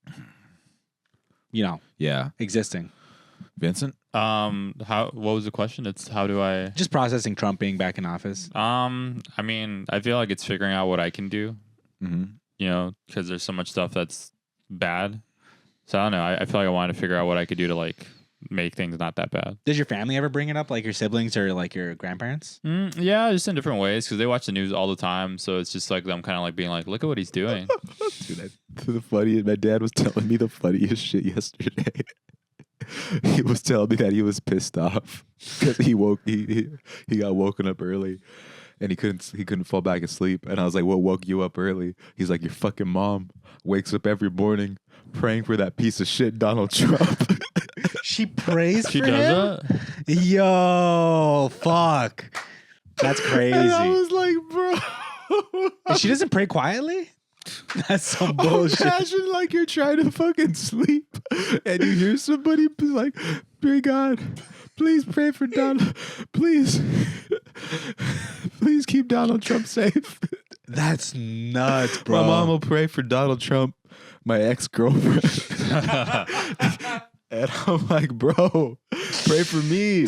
that. Yeah. existing. Vincent? What was the question? It's how do I? Just processing Trump being back in office. I mean, I feel like it's figuring out what I can do. Mm-hmm. You know, because there's so much stuff that's bad. So I don't know. I feel like I wanted to figure out what I could do to like make things not that bad. Did your family ever bring it up, like your siblings or like your grandparents? Yeah, just in different ways because they watch the news all the time. So it's just like them kind of like being like, look at what he's doing. Dude, the funniest. My dad was telling me the funniest shit yesterday. He was telling me that he was pissed off because he got woken up early, and he couldn't fall back asleep. And I was like, "What woke you up early?" He's like, "Your fucking mom wakes up every morning praying for that piece of shit Donald Trump." She prays She for does him? Yo, fuck. That's crazy. And I was like, "Bro." And she doesn't pray quietly? That's some bullshit. Imagine like you're trying to fucking sleep and you hear somebody be like, "Pray God, please pray for Donald. Please keep Donald Trump safe." That's nuts, bro. My mom will pray for Donald Trump, my ex-girlfriend. And I'm like, "Bro, pray for me.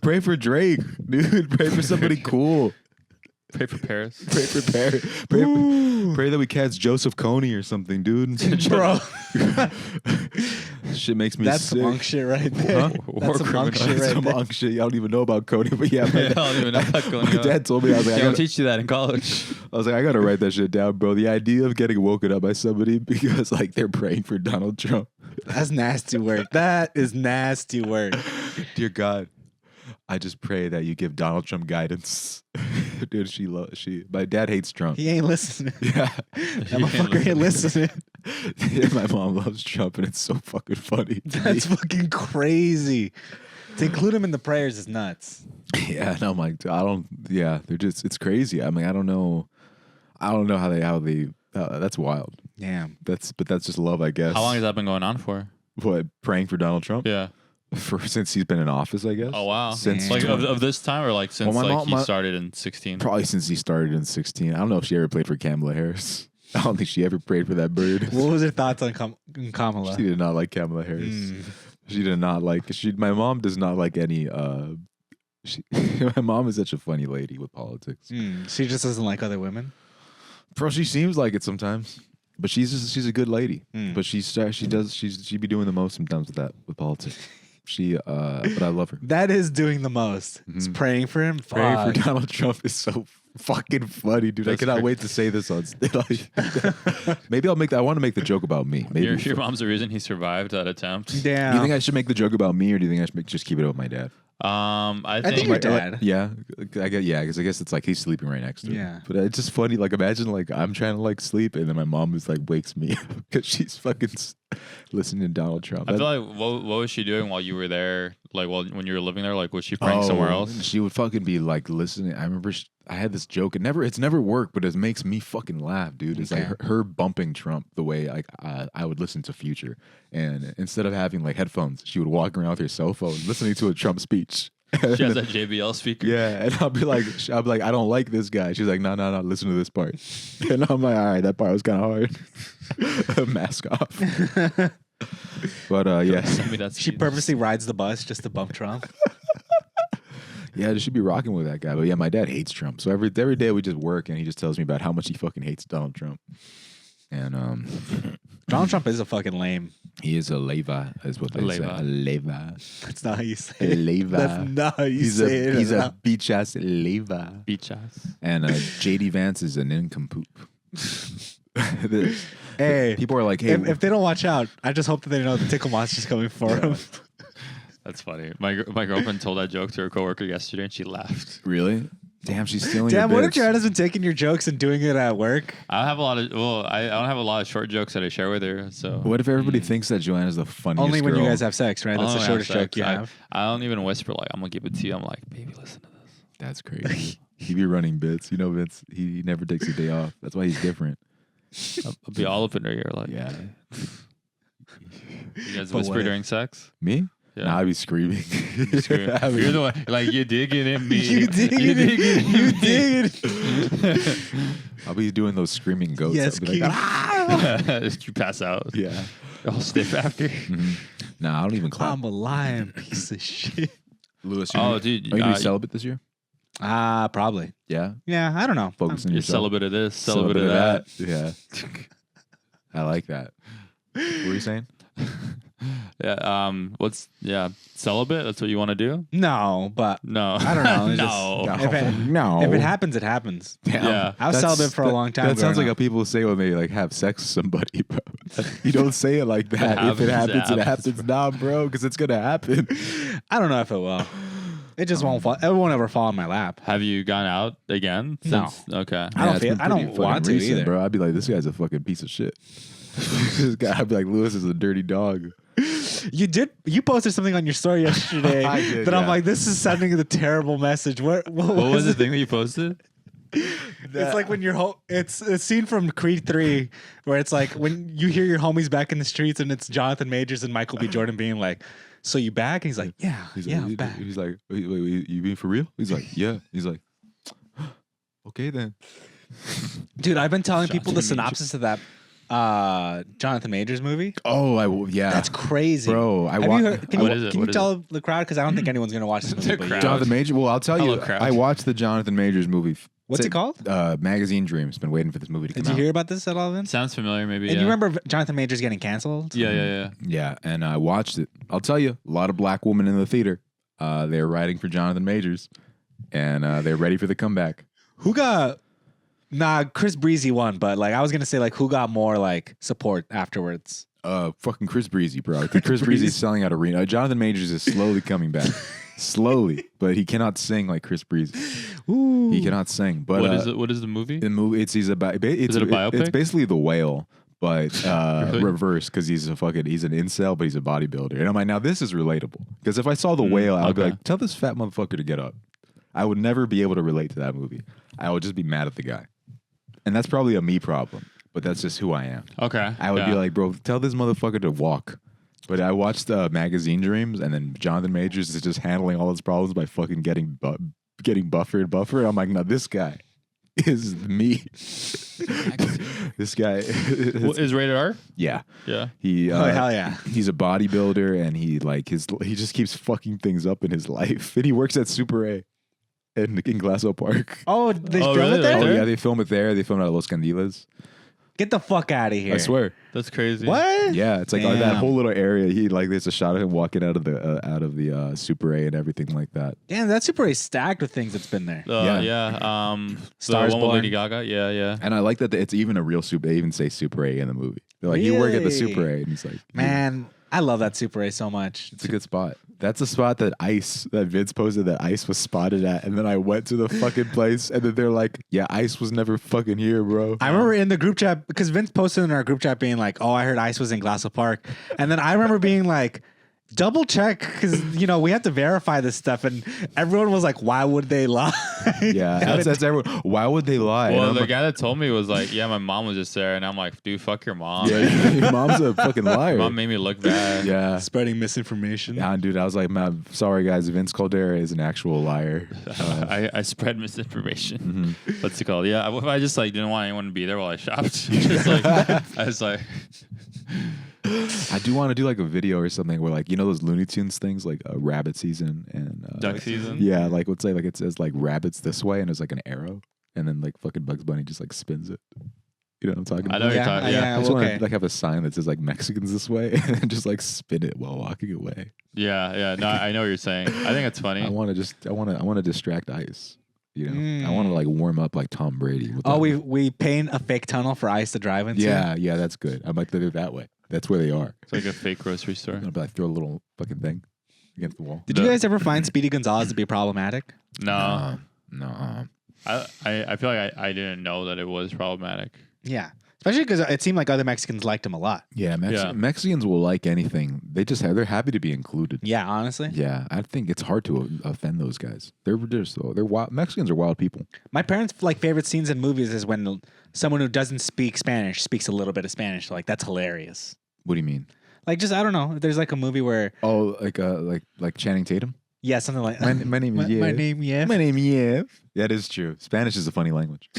Pray for Drake, dude. Pray for somebody cool." Pray for Paris. Pray for Paris. Pray that we catch Joseph Kony or something, dude. Bro, Shit makes me that's sick. some monk shit right there. Huh? That's some monk shit right Some there. monk shit. Y'all don't even know about Kony, but yeah, I don't even know about Kony. my dad told me. I was like, They I don't gotta, teach you that in college. I gotta write that shit down, bro. The idea of getting woken up by somebody because like they're praying for Donald Trump. That's nasty work. That is nasty work. Dear God, I just pray that you give Donald Trump guidance. Dude, my dad hates Trump. He ain't listening. Yeah. That motherfucker ain't listening. Yeah, my mom loves Trump and it's so fucking funny. That's fucking crazy. To include him in the prayers is nuts. Yeah, and I'm like, it's crazy. I mean, I don't know how they that's wild. Damn. That's just love, I guess. How long has that been going on for? What, praying for Donald Trump? Yeah. Since he's been in office, I guess. Oh wow. Since Like of this time or like since Well, he started in 16? probably since he started in 16. I don't know if she ever played for Kamala Harris. I don't think she ever prayed for that bird. What was your thoughts on Kamala? She did not like Kamala Harris. Mm. She did not like. My mom does not like any. My mom is such a funny lady with politics. She just doesn't like other women. Bro, she seems like it sometimes, but she's a good lady. Mm. But she be doing the most sometimes with politics. But I love her. That is doing the most. It's praying for him. Praying for Fuck. Donald Trump is so fucking funny, dude. I That's cannot crazy. wait to say this on stage. Maybe I want to make the joke about me. Maybe Your mom's the reason he survived that attempt. Damn. Do you think I should make the joke about me, or do you think I should just keep it with my dad? I think think your dad. Yeah, because I guess it's like he's sleeping right next to me. Yeah. But it's just funny. Like imagine like I'm trying to like sleep, and then my mom is like wakes me up because she's fucking listening to Donald Trump. I feel like what was she doing while you were there? Like when you were living there, like was she praying somewhere else? She would fucking be like listening. I remember I had this joke. It's never worked, but it makes me fucking laugh, dude. It's Okay. like her bumping Trump the way like I would listen to Future, and instead of having like headphones, she would walk around with her cell phone listening to a Trump speech. She has that JBL speaker. Yeah, and I'll be like, I don't like this guy. She's like, no, listen to this part. And I'm like, all right, that part was kind of hard. Mask off. But yeah, Send me that She scene. purposely rides the bus just to bump Trump. yeah, she should be rocking with that guy. But yeah, my dad hates Trump, so every day we just work, and he just tells me about how much he fucking hates Donald Trump. And Donald Trump is a fucking lame. he is a leva, is what they say. Leva. A leva. That's not how you say A it. leva. That's not how you He's say it. He's a beach ass leva. Beach ass. And JD Vance is an nincompoop. Hey, People are like, hey, if they don't watch out, I just hope that they know the tickle monster's coming for them. That's funny. My girlfriend told that joke to her coworker yesterday, and she laughed. really? Damn, she's stealing Damn, your what if bits. Jared has been taking your jokes and doing it at work? I have a lot of I don't have a lot of short jokes that I share with her. So What if everybody thinks that Joanna's the funniest Only when girl? you guys have sex, right? That's the Only shortest have sex. joke you have. I don't even whisper like I'm gonna give it to you. I'm like, baby, listen to this. That's crazy. He be running bits. You know, Vince, he never takes a day off. That's why he's different. I'll be all up in her ear like, Yeah. You guys But whisper what if- during sex? Me? Yeah. Nah, I be screaming. Scream. I be- You're the one like you digging in me. You dig it. You dig it. I'll be doing those screaming goats. Yes, I'll be like, Keith. "Ah!" You pass out. Yeah. All stiff after. Nah, I don't even clap. I'm a lying piece of shit. Lewis, Oh, dude, are you gonna be celibate this year? Probably. Yeah. Yeah, I don't know. Focus on You're yourself. celibate of this, celibate of that. Yeah. I like that. What were you saying? Yeah. Celibate? That's what you want to do? No, but No. I don't know. It's no. just- If it- no. if it happens, it happens. Damn. Yeah. I was celibate for a long time That sounds like growing how up. people say when they like have sex with somebody, bro. You don't say it like that. If it happens, it happens. Nah, bro, because it's gonna happen. I don't know if it will. It just won't fall. It won't ever fall in my lap. Have you gone out again? No. Okay. I don't it's feel- been I don't pretty fucking want to recent, either. bro. I'd be like, this guy's a fucking piece of shit. This guy, I'd be like, Lewis is a dirty dog. You posted something on your story yesterday I did, that I'm yeah. like, this is sending a terrible message. What was the it? thing that you posted? It's like when it's a scene from Creed 3 where it's like when you hear your homies back in the streets and it's Jonathan Majors and Michael B. Jordan being like, so you back? And he's like, yeah, He's yeah, like, I'm back. He's like, wait, you being for real? He's like, yeah. He's like, okay then. Dude, I've been telling people the Jonathan Majors. synopsis of that Jonathan Majors movie. Oh, yeah. That's crazy, Bro, Have you heard, can What you, is it? can What you is tell the crowd? Because I don't think anyone's gonna watch this movie. The But crowd. Jonathan Majors. Well, I'll tell Hello, you, crowd. I watched the Jonathan Majors movie. What's it called? Magazine Dreams. Been waiting for this movie to come Did you out. hear about this at all, Vince? Sounds familiar, maybe. And yeah. you remember Jonathan Majors getting canceled? Yeah. Yeah, and I watched it. I'll tell you, a lot of black women in the theater. They're writing for Jonathan Majors, and they're ready for the comeback. Who got? Nah, Chris Breezy won, but like I was gonna say, like who got more like support afterwards? Fucking Chris Breezy, bro. I think Chris Breezy's selling out arena. Jonathan Majors is slowly coming back. Slowly, but he cannot sing like Chris Breezy. Ooh. He cannot sing. But What is it? What is the movie? the movie, it's he's about. It's it a biopic? It's basically The Whale, but Really? reverse because he's an incel, but he's a bodybuilder. And I'm like, now this is relatable because if I saw The Whale, I would be okay. like, tell this fat motherfucker to get up. I would never be able to relate to that movie. I would just be mad at the guy, and that's probably a me problem. But that's just who I am. Okay. I would be like, bro, tell this motherfucker to walk. But I watched Magazine Dreams, and then Jonathan Majors is just handling all his problems by fucking getting buffer and buffer. I'm like, no, this guy is me. This guy Is rated R? yeah. Yeah. He Oh hell yeah! he's a bodybuilder, and he just keeps fucking things up in his life. And he works at Super A in Glasso Park. Oh, they Oh, film really? it there? Oh there? yeah, they film it there. They film it at Los Candiles. Get the fuck out of here! I swear. That's crazy. What? Yeah, it's like that Damn. whole little area. He there's a shot of him walking out of the Super A and everything like that. Damn, that's super stacked with things that's been there. Yeah. The Stars one with Born. Lady Gaga. Yeah. And I like that it's even a real Super. They even say Super A in the movie. They're like, you work at the Really? Super A, and he's like, Man, I love that Super A so much. it's a good spot. That's a spot that Vince posted that Ice was spotted at, and then I went to the fucking place, and then they're like, yeah, Ice was never fucking here, bro. I remember in the group chat because Vince posted in our group chat being like, "Oh, I heard Ice was in Glasso Park," and then I remember being like, "Double check," because we have to verify this stuff, and everyone was like, "Why would they lie?" Yeah, that's everyone. Why would they lie? Well, And I'm the like, guy that told me was like, yeah, my mom was just there. And I'm like, dude, fuck your mom. yeah, your mom's a fucking liar. Mom made me look bad. Yeah. Spreading misinformation. Yeah, dude, I was like, man, sorry guys, Vince Caldera is an actual liar. I spread misinformation. Mm-hmm. What's it called? Yeah, I just like didn't want anyone to be there while I shopped. Just like I was like, I do want to do like a video or something where like those Looney Tunes things like rabbit season and duck season. Yeah, like let's say like it says like rabbits this way and there's like an arrow and then like fucking Bugs Bunny just like spins it. You know what I'm talking I about? know what you're talking. yeah. Yeah, I just want okay. to like have a sign that says like Mexicans this way and then just like spin it while walking away. yeah. No, I know what you're saying. I think it's funny. I want to distract Ice. I want to like warm up like Tom Brady. With Oh, that. we paint a fake tunnel for Ice to drive into. Yeah, that's good. I might do it that way. That's where they are. It's like a fake grocery store. I'm gonna be like throw a little fucking thing against the wall. Did you guys ever find Speedy Gonzalez to be problematic? No, No. I feel like I didn't know that it was problematic. Yeah, especially because it seemed like other Mexicans liked him a lot. Yeah, Yeah. Mexicans will like anything. They're happy to be included. Yeah, honestly, Yeah, I think it's hard to offend those guys. They're wild. Mexicans are wild people. my parents' like favorite scenes in movies is when someone who doesn't speak Spanish speaks a little bit of Spanish. Like that's hilarious. What do you mean? Like just I don't know. There's like a movie where Oh, like Channing Tatum. yeah, something like My name is Yev. my name yeah. My name is Yev. That is true. Spanish is a funny language.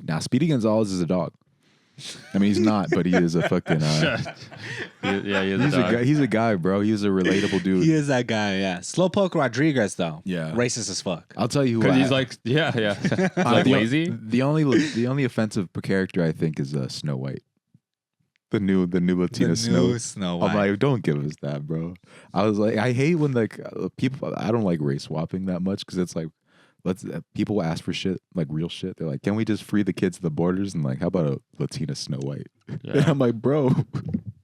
Now Speedy Gonzalez is a dog. I mean, he's not, but he is a fucking. Yeah, He's a guy. He's a guy, bro. He's a relatable dude. He is that guy. Yeah, Slowpoke Rodriguez though. Yeah. racist as fuck. I'll tell you who. Because I- he's like, yeah, like the- lazy. The only offensive character I think is Snow White. The new Latina Snow. Snow I'm White. like, don't give us that, bro. I was like, I hate when like people. I don't like race swapping that much because it's like, people ask for shit like real shit. They're like, can we just free the kids to the borders and like, how about a Latina Snow White? And Yeah. I'm like, bro,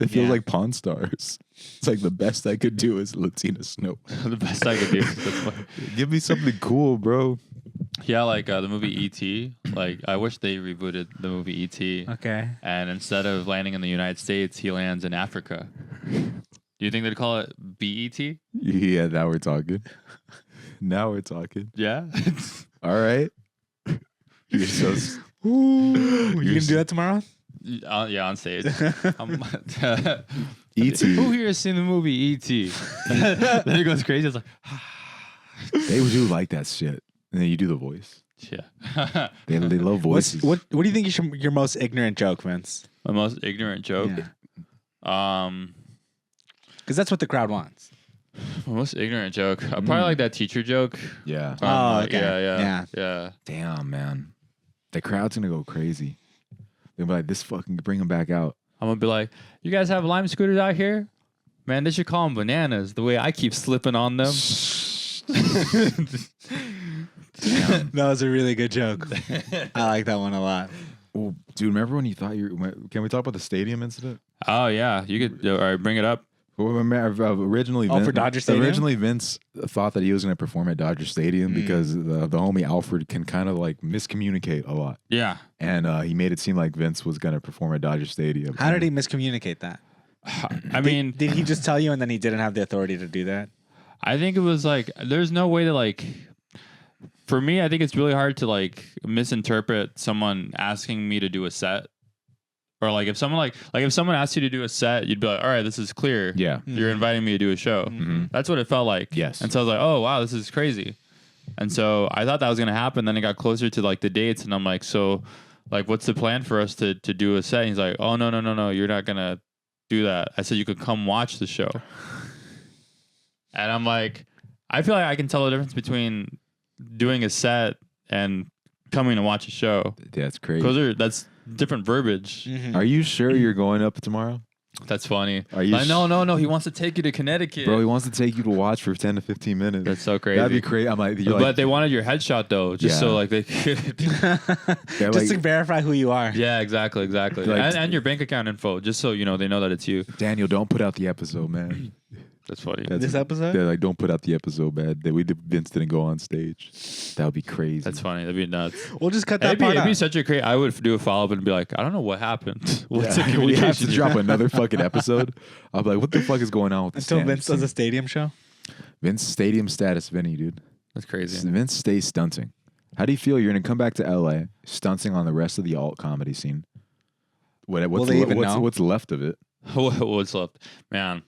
it feels Yeah. like Pawn Stars. It's like the best I could do is Latina Snow. The best I could do. That's funny. Give me something cool, bro. Yeah, like the movie E.T. Like I wish they rebooted the movie E.T. okay. And instead of landing in the United States, he lands in Africa. Do you think they'd call it B.E.T.? Yeah, now we're talking. Now we're talking. Yeah. All right. You're so. You gonna do that tomorrow? Yeah, on stage. E.T. Who here has seen the movie E.T.? Then he goes crazy. It's like, They do like that shit. And then you do the voice. Yeah. They love voices. What do you think is your most ignorant joke, Vince? My most ignorant joke. Because that's what the crowd wants. My most ignorant joke. I probably like that teacher joke. Yeah. Okay. Yeah. Damn, man. The crowd's gonna go crazy. They'll be like, this fucking bring them back out. I'm gonna be like, you guys have lime scooters out here? Man, they should call them bananas. The way I keep slipping on them. Damn. That was a really good joke. I like that one a lot. Oh, dude, remember when you thought can we talk about the stadium incident? Oh yeah, you could. All right, bring it up. Well, originally, for Dodger Stadium? Originally, Vince thought that he was going to perform at Dodger Stadium because the homie Alfred can kind of like miscommunicate a lot. Yeah. And he made it seem like Vince was going to perform at Dodger Stadium. How did he miscommunicate that? I mean, Did he just tell you and then he didn't have the authority to do that? I think it was like there's no way to like. For me, I think it's really hard to like misinterpret someone asking me to do a set. Or like if someone if someone asked you to do a set, you'd be like, all right, this is clear. Yeah. You're inviting me to do a show. Mm-hmm. That's what it felt like. Yes. And so I was like, oh wow, this is crazy. And so I thought that was gonna happen. Then it got closer to like the dates, and I'm like, so like what's the plan for us to do a set? And he's like, oh no, you're not gonna do that. I said you could come watch the show. And I'm like, I feel like I can tell the difference between doing a set and coming to watch a show. That's crazy. That's different verbiage. Mm-hmm. Are you sure you're going up tomorrow? That's funny. Are you? Like, no. He wants to take you to Connecticut, Bro, he wants to take you to watch for 10 to 15 minutes. That's so crazy. That'd be crazy. I'm like, But they wanted your headshot though, just so like they could. Just to verify who you are. Yeah, exactly. Like- and your bank account info, just so you know they know that it's you. Daniel, don't put out the episode, man. That's funny. This episode? They're like, don't put out the episode, man. Vince didn't go on stage. That would be crazy. That's funny. That'd be nuts. We'll just cut that It'd be, part it'd be out. such a great. I would do a follow up and be like, I don't know what happened. What's the We have communication? to drop another fucking episode. I'll be like, what the fuck is going on with the Until stand? Vince does a stadium show? Vince stadium status Vinny, dude. That's crazy. Vince stays stunting. How do you feel you're going to come back to LA stunting on the rest of the alt comedy scene? What's left of it? What's left, man?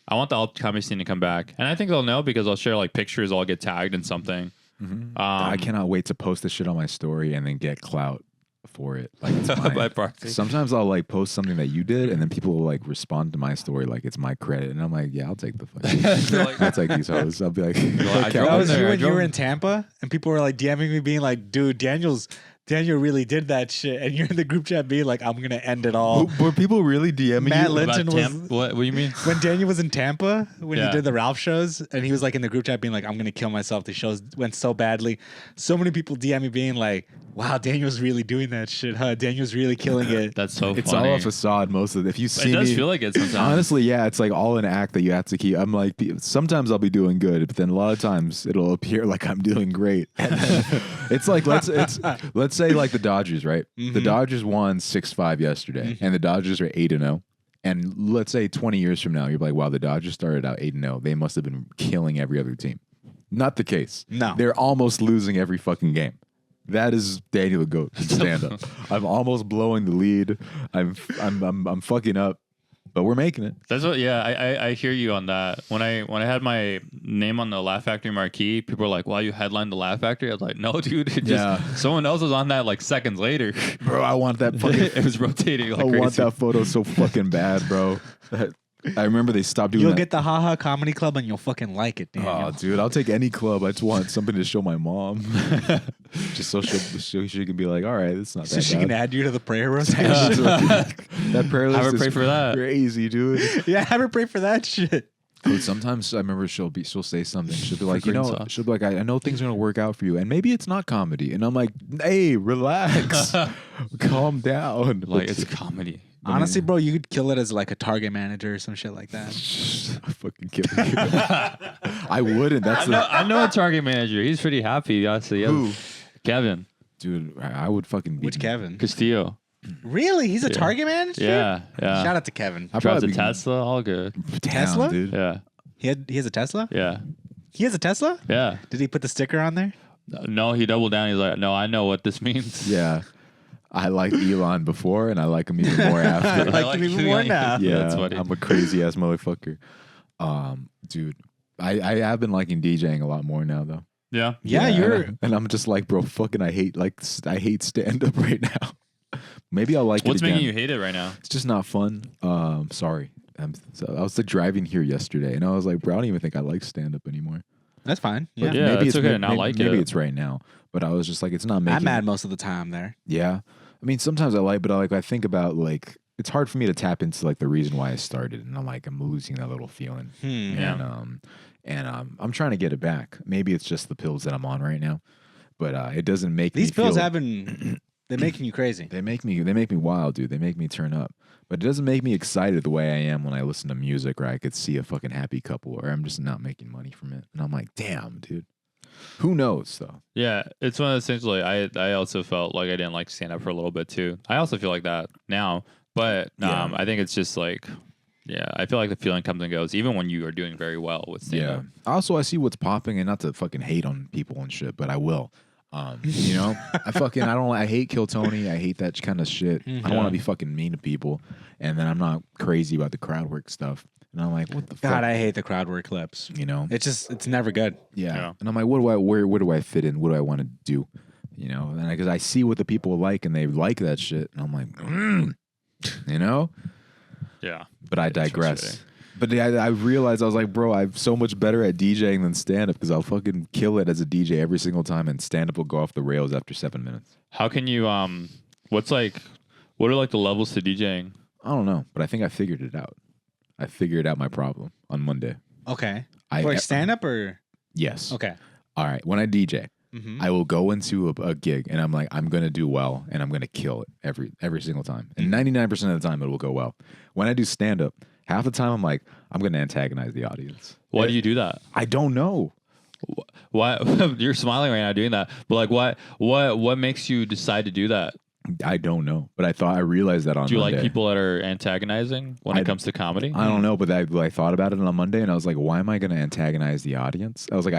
I want the alt comedy scene to come back, and I think they'll know because I'll share like pictures. I'll get tagged in something. Mm-hmm. I cannot wait to post this shit on my story and then get clout for it. Like it's mine. By proxy. Sometimes I'll like post something that you did, and then people will like respond to my story like it's my credit, and I'm like, yeah, I'll take the fuck. I'll take these hoes. I'll be like, I That was there, you I when you drove- were in Tampa and people were like DMing me being like, dude, Daniel really did that shit. And you're in the group chat being like, I'm going to end it all. were people really DMing Matt you? Lynch About was- what do you mean? When Daniel was in Tampa, when he Yeah. did the Ralph shows, and he was like in the group chat being like, I'm going to kill myself. The shows went so badly. So many people DM me being like, wow, Daniel's really doing that shit, huh? Daniel's really killing it. That's so It's funny. all a facade most of it. If you see It does me, feel like it sometimes. honestly, yeah, it's like all an act that you have to keep. I'm like, sometimes I'll be doing good, but then a lot of times it'll appear like I'm doing great. And then it's like let's say like the Dodgers, right? The Dodgers won 6-5 yesterday, and the Dodgers are 8-0. And let's say 20 years from now, you're like, wow, the Dodgers started out 8-0. They must have been killing every other team. Not the case. No. They're almost losing every fucking game. That is Daniel the Goat stand up. I'm almost blowing the lead. I'm fucking up, but we're making it. That's what. Yeah, I hear you on that. When I had my name on the Laugh Factory marquee, people were like, "Wow, you headlined the Laugh Factory." I was like, "No, dude. It just Yeah. someone else was on that like seconds later. Bro, I want that fucking It was rotating like I crazy. want that photo so fucking bad, bro. I remember they stopped doing You'll that. get the Haha Comedy Club and you'll fucking like it, Daniel. Oh, dude, I'll take any club. I just want something to show my mom, just so she can be like, all right, it's not that So she bad. can add you to the prayer rotation. That prayer list Have her is pray for that. crazy, dude. Yeah, have her pray for that shit. Dude, sometimes I remember she'll say something. She'll be like, green sauce. she'll be like, I know things are gonna work out for you, and maybe it's not comedy. And I'm like, hey, relax, calm down. Like it's comedy. Honestly, bro, you could kill it as like a Target manager or some shit like that. I fucking kill you. I wouldn't. That's I know a Target manager. He's pretty happy. Honestly, Who? Kevin dude. I would fucking beat Which him. Kevin? Castillo. Really? He's a Target manager? Yeah. Shout out to Kevin. I'd Drives a probably be- Tesla. All good. Damn, Tesla? dude. Yeah. He has a Tesla? Yeah. He has a Tesla? Yeah. Did he put the sticker on there? No, he doubled down. He's like, no, I know what this means. Yeah. I liked Elon before, and I like him even more after. I like him even more now. Yeah, That's funny. I'm a crazy ass motherfucker. Dude, I have been liking DJing a lot more now though. Yeah. Yeah, and I'm just like, bro, fucking, I hate stand up right now. Maybe I'll like What's it again. making you hate it right now? It's just not fun. Sorry. I was like driving here yesterday, and I was like, bro, I don't even think I like stand up anymore. That's fine. But Yeah. Yeah, maybe it's okay to not maybe, like maybe it. it's right now, but I was just like, it's not making. I'm mad most of the time there. Yeah, I mean, sometimes I like, but I think about like it's hard for me to tap into like the reason why I started, and I'm losing that little feeling, Yeah. and I'm trying to get it back. Maybe it's just the pills that I'm on right now, but it doesn't make These me pills feel, have been they're making you crazy. they make me wild, dude. They make me turn up. But it doesn't make me excited the way I am when I listen to music, or I could see a fucking happy couple, or I'm just not making money from it. And I'm like, damn, dude. Who knows though? Yeah, it's one of those things. Like I also felt like I didn't like stand up for a little bit too. I also feel like that now, but Yeah. I think it's just like, yeah, I feel like the feeling comes and goes, even when you are doing very well with stand up. Also, I see what's popping, and not to fucking hate on people and shit, but I will. You know, I hate Kill Tony. I hate that kind of shit. I don't want to be fucking mean to people, and then I'm not crazy about the crowd work stuff. And I'm like, what the fuck? God, I hate the crowd work clips. You know, It's never good. yeah. And I'm like, where do I fit in? What do I want to do? You know, and because I see what the people like, and they like that shit, and I'm like, you know. Yeah. But I It's digress. frustrating. But I realized I was like, bro, I'm so much better at DJing than stand up because I'll fucking kill it as a DJ every single time, and stand up will go off the rails after 7 minutes. How can you what are like the levels to DJing? I don't know, but I think I figured it out. I figured out my problem on Monday. Okay. I- For stand up or Yes. okay. All right. When I DJ, Mm-hmm. I will go into a gig and I'm like, I'm gonna do well and I'm gonna kill it every single time. And 99% of the time it will go well. When I do stand up, half the time I'm like, I'm gonna antagonize the audience. Why do you do that? I don't know. Why you're smiling right now doing that? But like, what makes you decide to do that? I don't know. But I realized that on Do you Monday. like people that are antagonizing when it comes to comedy? I don't know, but I thought about it on Monday and I was like, why am I going to antagonize the audience? I was like,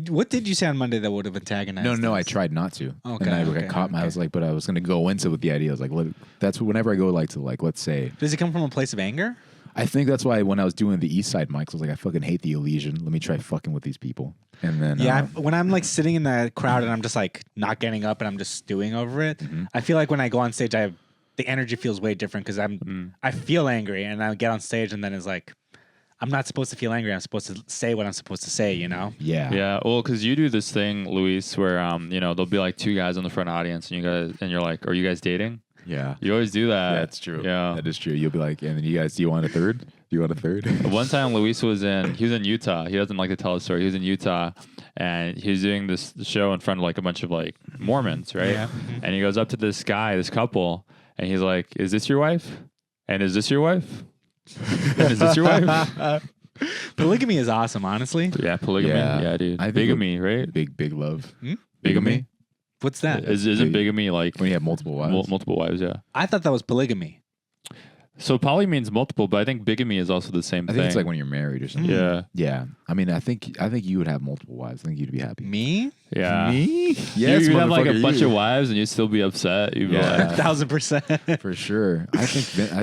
What did you say on Monday that would have antagonized? no, I us? tried not to. Okay, And I okay, caught my, I okay. was like, but I was going to go into with the idea. I was like, that's whenever I go let's say, Does it come from a place of anger? I think that's why when I was doing the East Side mics, I was like, I fucking hate the Elysian. Let me try fucking with these people. And then, Yeah, when I'm like sitting in the crowd and I'm just like not getting up and I'm just stewing over it, Mm-hmm. I feel like when I go on stage, the energy feels way different because I feel angry and I get on stage and then it's like I'm not supposed to feel angry. I'm supposed to say what I'm supposed to say. You know? yeah. Yeah, well, because you do this thing, Luis, where there'll be like two guys in the front audience, and you're like, "Are you guys dating?" Yeah. You always do that. That's true. Yeah. That is true. You'll be like, and then you guys, do you want a third? Do you want a third? One time, Luis was in Utah. He doesn't like to tell the story. He was in Utah, and he was doing this show in front of like a bunch of like Mormons, right? Yeah. And he goes up to this couple, and he's like, "Is this your wife? And is this your wife? And is this your wife?" Polygamy is awesome, honestly. Yeah, polygamy. Yeah, dude. I think Bigamy, right? Big love. Bigamy. What's that? Isn't bigamy like When you have multiple wives. multiple wives? Yeah. I thought that was polygamy. So poly means multiple, but I think bigamy is also the same I thing. think it's like when you're married or something. Yeah. Yeah. I mean, I think you would have multiple wives. I think you'd be happy. Me? Yeah. Me? Yes, You'd have like a motherfucker, bunch you. of wives and you'd still be upset. You'd be Yeah. like, 1,000%. For sure. I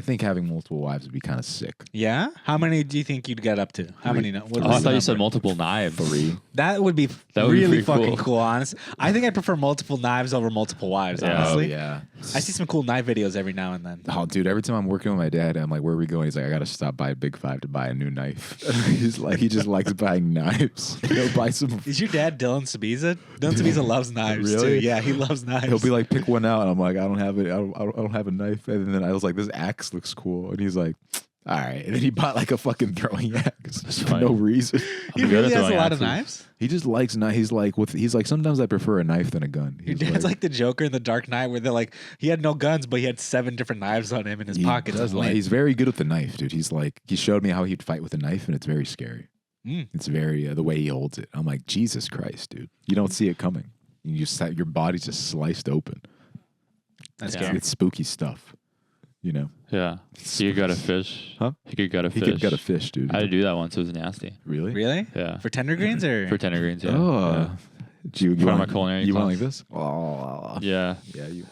think having multiple wives would be kind of sick. Yeah? How many do you think you'd get up to? How many? What oh, I was the thought you said number? multiple knives. 3. That would be That would be really pretty fucking cool. cool, honest. I think I prefer multiple knives over multiple wives, Yeah. honestly. Oh, yeah. I see some cool knife videos every now and then. Oh, dude, every time I'm working with my dad, I'm like, where are we going? He's like, I got to stop by Big Five to buy a new knife. He's like, he just likes buying knives. He'll buy some. Is your dad Dylan Sabiza? Dylan Sabiza loves knives Really? too. Yeah, he loves knives. He'll be like, pick one out. And I'm like, I don't have it. I don't have a knife. And then I was like, this axe looks cool. And he's like, all right. And then he bought like a fucking throwing axe for funny. no reason. he I'm good really at has a throwing lot of axes. knives. He just likes knives. He's like, sometimes I prefer a knife than a gun. Your He's dad's like the Joker in the Dark Knight, where they're like, he had no guns, but he had 7 different knives on him in his he pocket. does like- he's very good with the knife, dude. He's like, he showed me how he'd fight with a knife, and it's very scary. It's very the way he holds it. I'm like, Jesus Christ, dude. You don't see it coming. You just your body's just sliced open. That's Yeah. scary. It's spooky stuff. You know, Yeah. He could gut a fish. Huh? He could gut a he fish. could gut a fish, dude. I had to do that once. It was nasty. Really? Really? Yeah. For tender greens or? For tender greens, yeah. Oh, Yeah. do you Part of want my culinary You want class. like this? Oh, Yeah. yeah. You.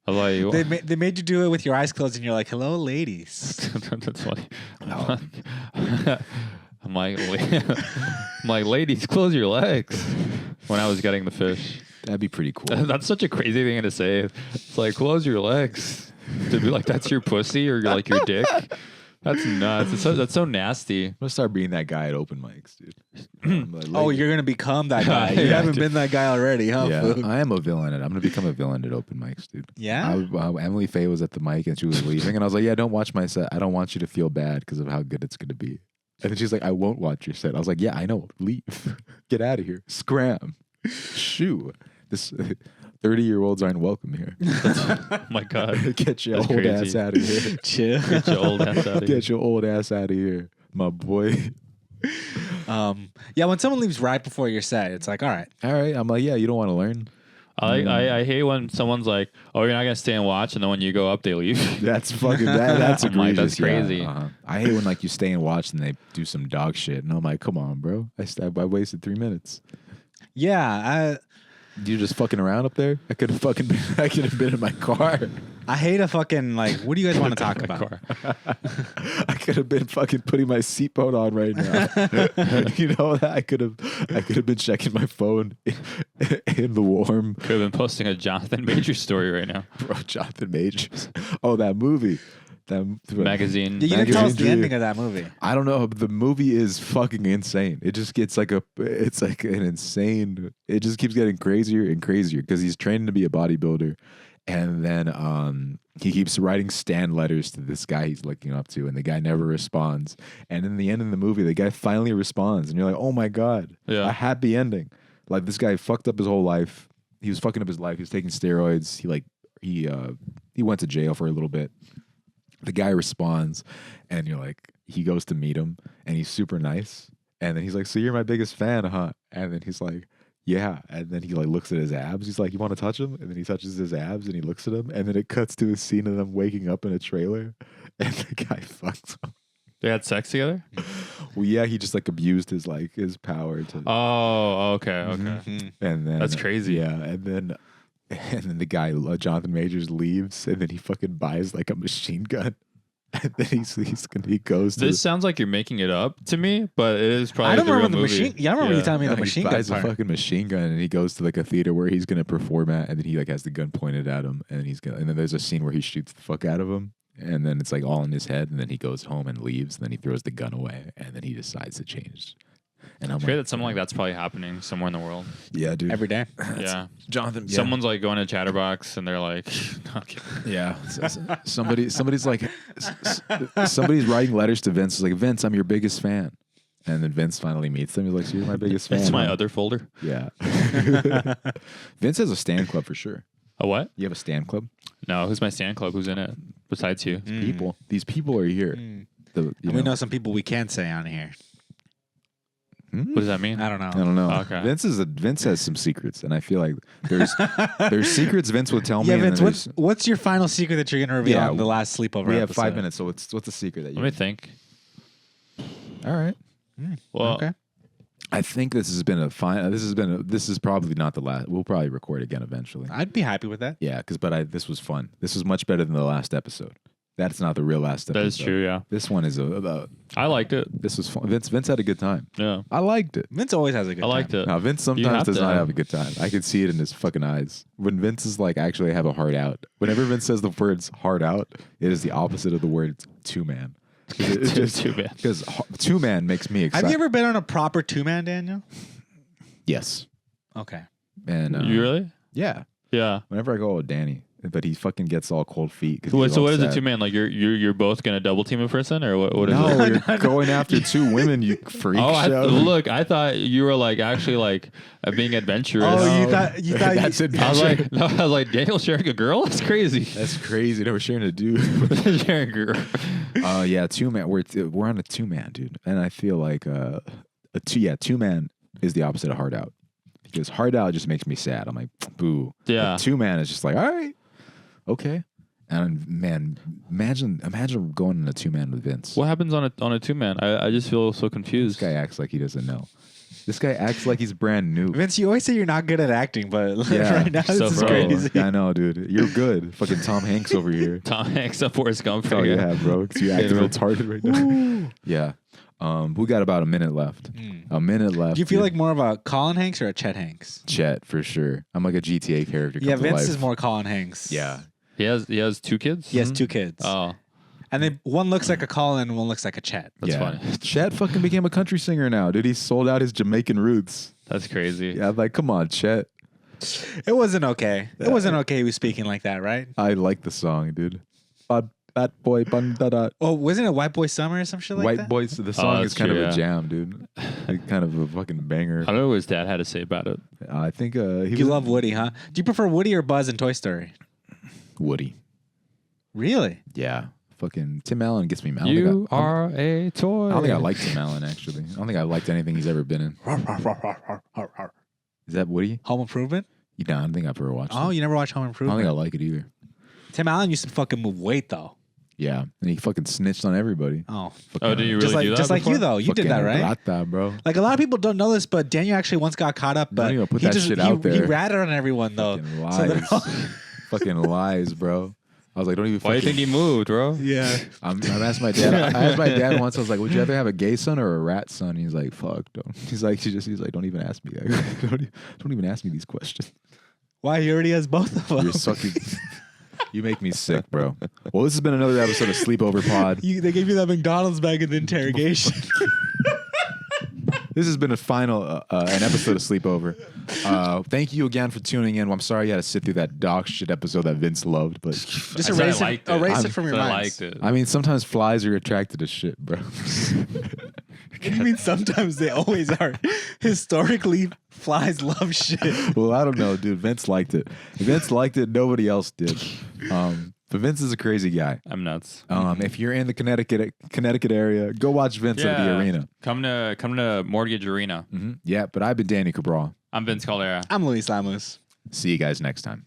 I was like, They made you do it with your eyes closed, and you're like, "Hello, ladies." that's funny. Oh. I'm like, ladies, close your legs. when I was getting the fish. That'd be pretty cool. That's such a crazy thing to say. It's like, close your legs. To be like, that's your pussy or like your dick. That's nuts. That's so nasty. I'm gonna start being that guy at open mics, dude. I'm like, Oh, you're gonna become that guy. You Yeah, haven't dude. been that guy already, huh? yeah, Food? I am a villain. I'm gonna become a villain at open mics, dude. Yeah? Emily Faye was at the mic and she was leaving, and I was like, "Yeah, don't watch my set. I don't want you to feel bad because of how good it's gonna be." And then she's like, "I won't watch your set." I was like, "Yeah, I know. Leave. Get out of here. Scram. Shoo. This 30-year-olds aren't welcome here. Oh my God. Get your That's old crazy. ass out of here. Chill. Get your old ass out of here. Get your old ass out of here, my boy." Yeah, when someone leaves right before your set, it's like, all right. All right. I'm like, "Yeah, you don't want to learn." I hate when someone's like, "Oh, you're not gonna stay and watch," and then when you go up, they leave. That's fucking that's I'm like, egregious. that's crazy. Yeah, I hate when like you stay and watch and they do some dog shit, and I'm like, come on, bro. I wasted 3 minutes. Yeah, You just fucking around up there? I could have been in my car. I hate a fucking, like, what do you guys want to talk My about? car. I could have been fucking putting my seatbelt on right now. You know that I could have been checking my phone in the warm. Could have been posting a Jonathan Major story right now. Bro, Jonathan Majors. Oh, that movie. That Magazine. Yeah, you didn't tell us the Magazine ending of that movie. I don't know. The movie is fucking insane. It just gets like it's like an insane. It just keeps getting crazier and crazier because he's training to be a bodybuilder, and then he keeps writing stand letters to this guy he's looking up to, and the guy never responds. And in the end of the movie, the guy finally responds, and you're like, oh my god, Yeah. a happy ending. Like this guy fucked up his whole life. He was fucking up his life. He was taking steroids. He went to jail for a little bit. The guy responds, and you're like, he goes to meet him, and he's super nice. And then he's like, "So you're my biggest fan, huh?" And then he's like, "Yeah." And then he like looks at his abs. He's like, "You want to touch him?" And then he touches his abs, and he looks at him. And then it cuts to a scene of them waking up in a trailer, and the guy fucks him. They had sex together? Well, yeah, he just like abused his power to. Oh, okay. Mhm. And then That's crazy. Yeah, and then the guy Jonathan Majors leaves, and then he fucking buys like a machine gun, and then he goes to. This sounds like you're making it up to me, but it is probably I don't the real remember the movie. machine. Yeah, I remember you telling me the he machine gun buys a part. fucking machine gun, and he goes to like a theater where he's gonna perform at, and then he like has the gun pointed at him, and and then there's a scene where he shoots the fuck out of him, and then it's like all in his head, and then he goes home and leaves, and then he throws the gun away, and then he decides to change. And I'm I'm sure that something like that's probably happening somewhere in the world. yeah, dude, Every day. Yeah. Jonathan, Someone's like going to Chatterbox and they're like, okay. yeah, somebody's like, somebody's writing letters to Vince. It's like, Vince, I'm your biggest fan. And then Vince finally meets them. He's like, so "You're my biggest fan." It's my huh?" other folder. Yeah. Vince has a stand club for sure. A what? You have a stand club? No, who's my stand club? Who's in it besides you? People. These people are here. You And we know some people we can't say on here. What does that mean? I don't know. I don't know. Okay. Vince has some secrets, and I feel like there's secrets Vince would tell me. Yeah, and Vince, then what's your final secret that you're going to reveal Yeah, on the last sleepover we have episode? 5 minutes. So what's the secret that you? Let me think. All right. Well, Okay. I think this has been a fine. This is probably not the last. We'll probably record again eventually. I'd be happy with that. Yeah, this was fun. This was much better than the last episode. That's not the real last episode. that is true. Yeah. This one is about. I liked it. This was fun. Vince had a good time. Yeah. I liked it. Vince always has a good I liked time. it. Now Vince You sometimes have does to not have- have a good time. I can see it in his fucking eyes. When Vince is like actually have a heart out. Whenever Vince says the words heart out, it is the opposite of the word two man. It's just Two man. because two man makes me excited. Have you ever been on a proper two-man, Daniel? Yes. Okay. And You really? yeah. Yeah. Whenever I go with Danny, but he fucking gets all cold feet. 'cause So he's what all is it, sad. two man? Like you're both gonna double team a person, or what is No, it? you're going after two women. You freak Oh, show. look! I thought you were like actually like being adventurous. Oh, you thought That's it. I was like, no, I was like, Daniel sharing a girl? That's crazy. That's crazy. No, we're sharing a dude. Sharing a girl. Yeah, two man. We're on a two man, dude, and I feel like two man is the opposite of hard out because hard out just makes me sad. I'm like, boo. Yeah. Two man is just like, all right, okay. And man, imagine going in a two man with Vince. What happens on a two man? I just feel so This confused. guy acts like he doesn't know. This guy acts like he's brand new. Vince, you always say you're not good at acting, but Yeah. right now So this is bro, crazy. I know, dude. You're good. Fucking Tom Hanks over here. Tom Hanks up Forrest Gump. Oh yeah, bro. 'Cause you acting Yeah. retarded right now. Yeah. We got about a minute left. A minute left. Do you feel dude. like more of a Colin Hanks or a Chet Hanks? Chet for sure? I'm like a GTA character. Yeah, come to Vince life. is more Colin Hanks. Yeah. He has 2 kids. He has 2 kids. Oh, And one looks like a Colin and one looks like a Chet. that's yeah. funny. Chet fucking became a country singer now, dude. He sold out his Jamaican roots. That's crazy. Yeah, I'm like, come on, Chet. It wasn't okay. It wasn't okay he was speaking like that, right? I like the song, dude. Bad boy, bandada. Oh, wasn't it White Boy Summer or some shit like White that? boys. The song that's is kind true, of a yeah. jam, dude. Like, kind of a fucking banger. I don't know what his dad had to say about it. I think he You love Woody, huh? Do you prefer Woody or Buzz in Toy Story? Woody. Really? Yeah. Fucking Tim Allen gets me. You are a toy. I don't think I like Tim Allen actually. I don't think I liked anything he's ever been in. Is that Woody? Home Improvement? Yeah, I don't think I've ever watched Oh, it. you never watched Home I don't Improvement? think I like it either. Tim Allen used to fucking move weight though. Yeah, and he fucking snitched on everybody. Oh, Oh, did you really just like do that? just like before? you though. You did that, right? Rata, bro. Like a lot of people don't know this, but Daniel actually once got caught up. But Don't even put he that just shit he, out there. he ratted on everyone though. Fucking So they're lies. all- Fucking lies, bro. I was like, don't even. Why do you think he moved, bro? yeah. I'm asked my dad. I asked my dad once. I was like, "Would you rather have a gay son or a rat son?" He's like, "Fuck, don't." He's like, he's like, "Don't even ask me. Don't even ask me these questions." Why he already has both of them? You're sucking. You make me sick, bro. Well, this has been another episode of Sleepover Pod. They gave you that McDonald's bag in the interrogation. This has been an episode of Sleepover. Thank you again for tuning in. Well, I'm sorry you had to sit through that dog shit episode that Vince loved, but Just I said I erase liked it. it. Erase I'm- it from your I mind. liked it. I mean, sometimes flies are attracted to shit, bro. What do you mean sometimes they always are? Historically, flies love shit. Well, I don't know, dude. Vince liked it. If Vince liked it, nobody else did. But Vince is a crazy guy. I'm nuts. If you're in the Connecticut area, go watch Vince at the arena. Come to Mortgage Arena. Yeah, but I've been Danny Cabral. I'm Vince Caldera. I'm Luis Lamus. See you guys next time.